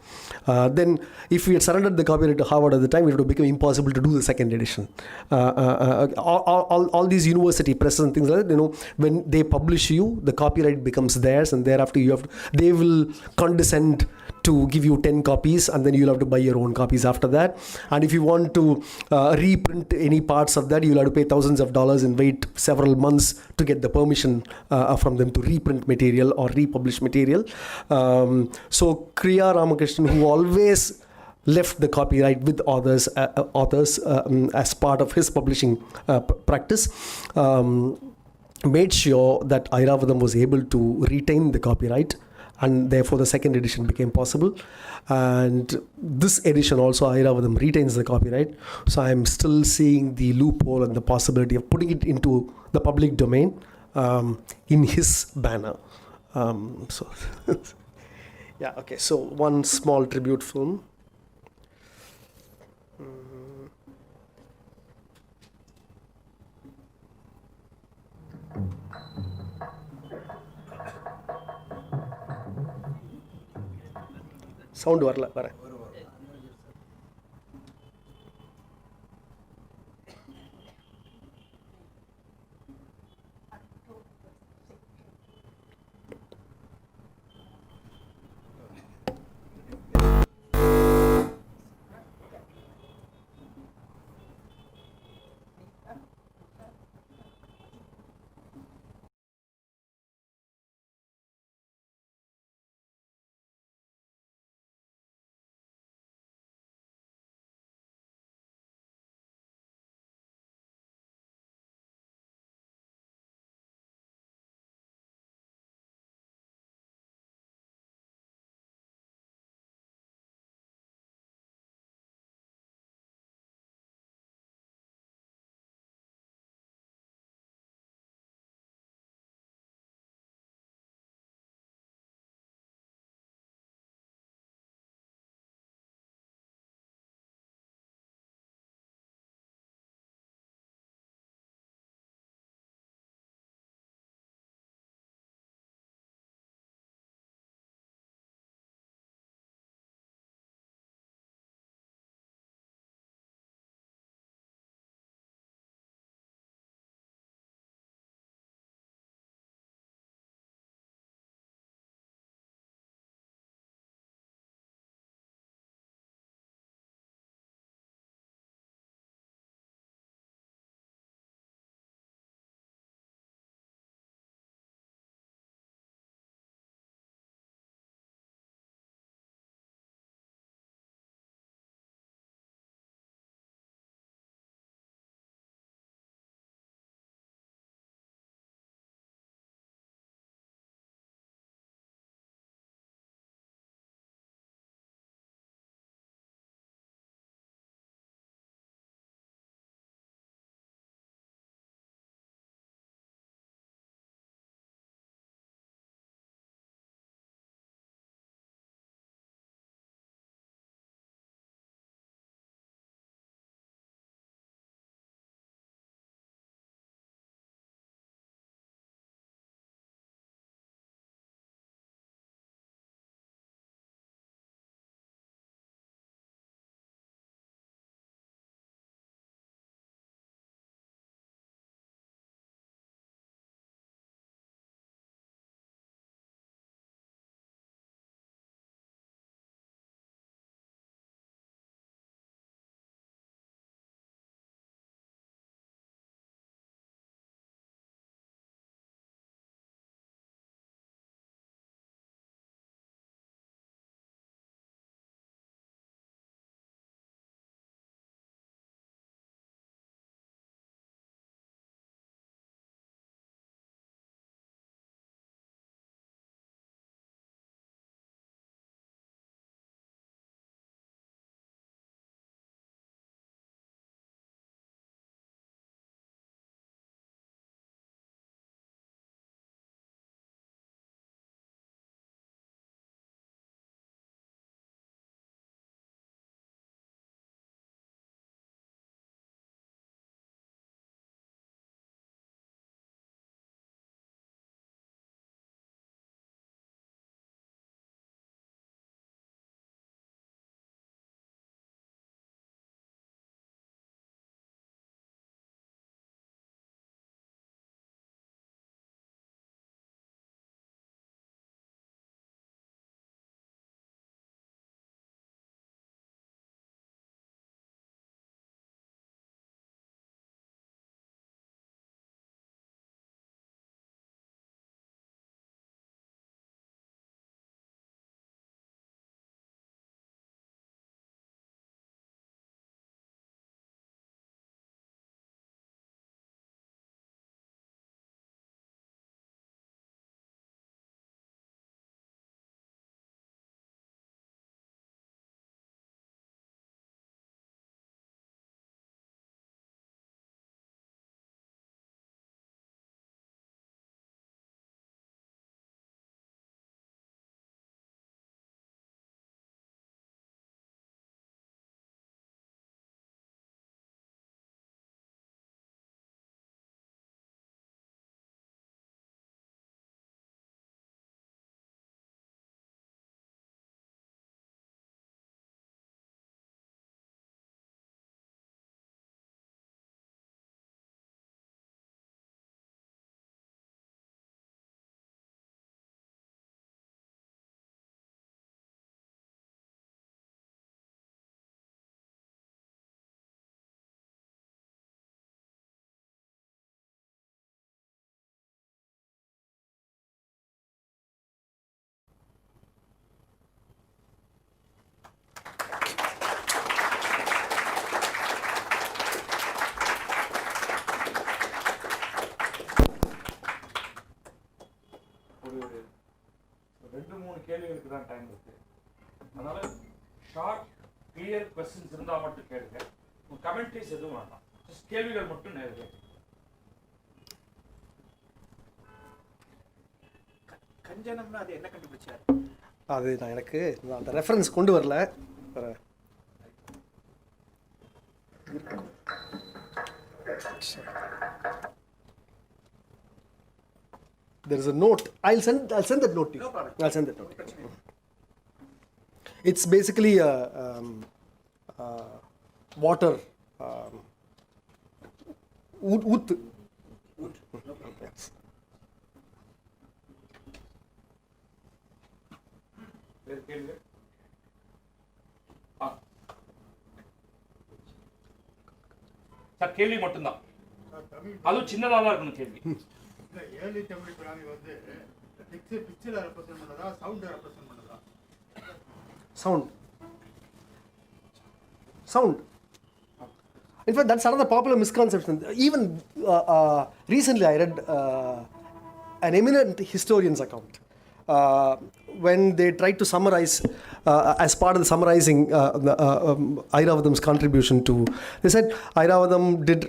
Then if we had surrendered the copyright to Harvard at the time, it would have become impossible to do the second edition. All these university presses and things like that, when they publish you, the copyright becomes theirs, and thereafter they will condescend to give you 10 copies, and then you'll have to buy your own copies after that. And if you want to reprint any parts of that, you'll have to pay thousands of dollars and wait several months to get the permission from them to reprint material or republish material. So Kriya Ramakrishnan, who always left the copyright with authors as part of his publishing practice, made sure that Airavatham was able to retain the copyright, and therefore the second edition became possible. And this edition also, Airavatham retains the copyright. So I'm still seeing the loophole and the possibility of putting it into the public domain in his banner. So yeah, okay, so one small tribute film. Sound வரல 2-3 கேள்விகளுக்கு தான் time இருக்கு. அதனால short clear questions இருந்தா மட்டும் கேளுங்க. Commentaries எதுவும் வேண்டாம். ஜஸ்ட் கேள்விகள் மட்டும் நேருங்க. கஞ்சனம்னா அது என்ன கண்டுபிடிச்சாரு? அது நான் அந்த ரெஃபரன்ஸ் கொண்டு வரல. There is a note. I'll send that note to you. No problem. I'll send that note. It's basically a water. Wood. Yes. கேள்வி சார் கேள்வி மட்டும்தான், அதுவும் சின்னதாக தான் இருக்கணும் கேள்வி. ஏர்லி தமிழ் பிராமி வந்து பிக்சரை ரெப்ரசென்ட் பண்ணதா சவுண்டை ரெப்ரசென்ட் பண்ணதா? Sound. In fact, that's another popular misconception. Even recently, I read an eminent historian's account. When they tried to summarize, as part of the summarizing Airavadam's contribution to, they said Airavadam did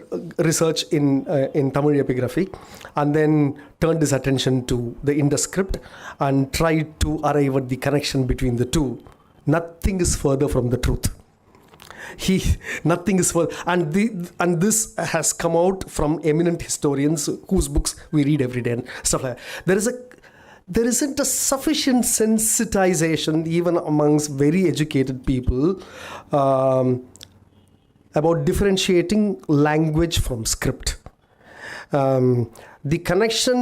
research in Tamil epigraphy and then turned his attention to the Indus script and tried to arrive at the connection between the two. Nothing is further from the truth. Nothing is further, and this has come out from eminent historians whose books we read every day and stuff like that. There isn't a sufficient sensitization even amongst very educated people about differentiating language from script. The connection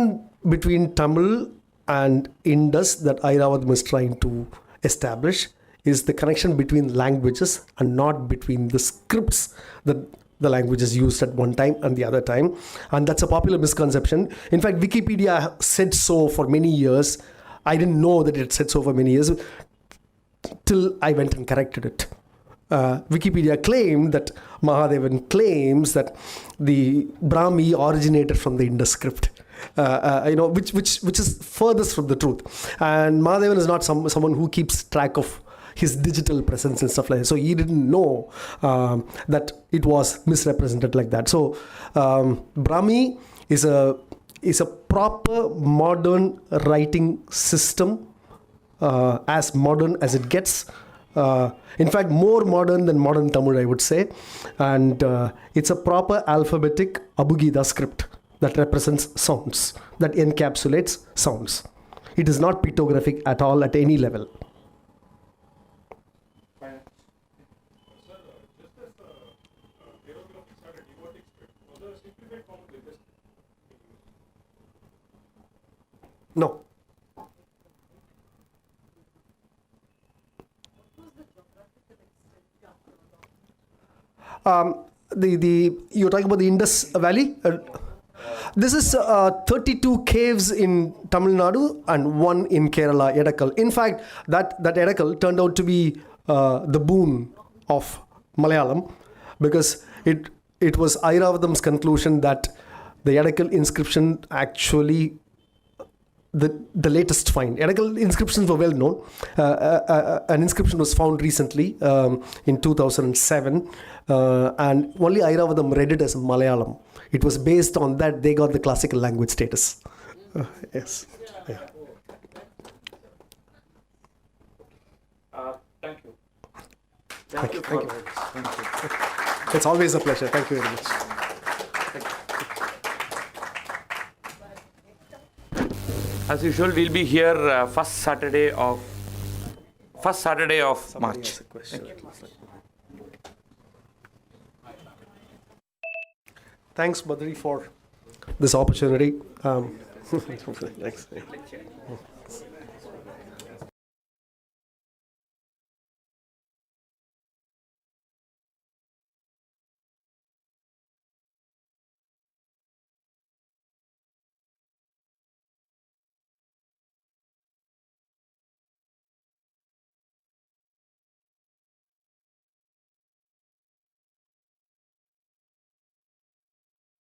between Tamil and Indus that Airavadam is trying to establish is the connection between languages and not between the scripts that the language is used at one time and the other time. And that's a popular misconception. In fact, Wikipedia said so for many years. I didn't know that it said so for many years till I went and corrected it. Wikipedia claimed that Mahadevan claims that the Brahmi originated from the Indus script. Which is furthest from the truth. And Mahadevan is not someone who keeps track of his digital presence and stuff like that. So he didn't know that it was misrepresented like that. So Brahmi is a proper modern writing system, as modern as it gets. In fact, more modern than modern Tamil, I would say. And it's a proper alphabetic Abugida script that represents sounds, that encapsulates sounds. It is not pictographic at all at any level. No. You're talking about the Indus Valley? This is 32 caves in Tamil Nadu and one in Kerala, Edakal. In fact, that Edakal turned out to be the boon of Malayalam, because it was Airavadam's conclusion that the Edakal inscription actually, the latest find. Edakal inscriptions were well known. An inscription was found recently in 2007, and only Airavadam read it as Malayalam. It was based on that they got the classical language status. Yes. Yeah. Thank you. Thank you. It's always a pleasure. Thank you very much. As usual, we'll be here first Saturday of March. Thanks, Badri, for this opportunity. Thanks.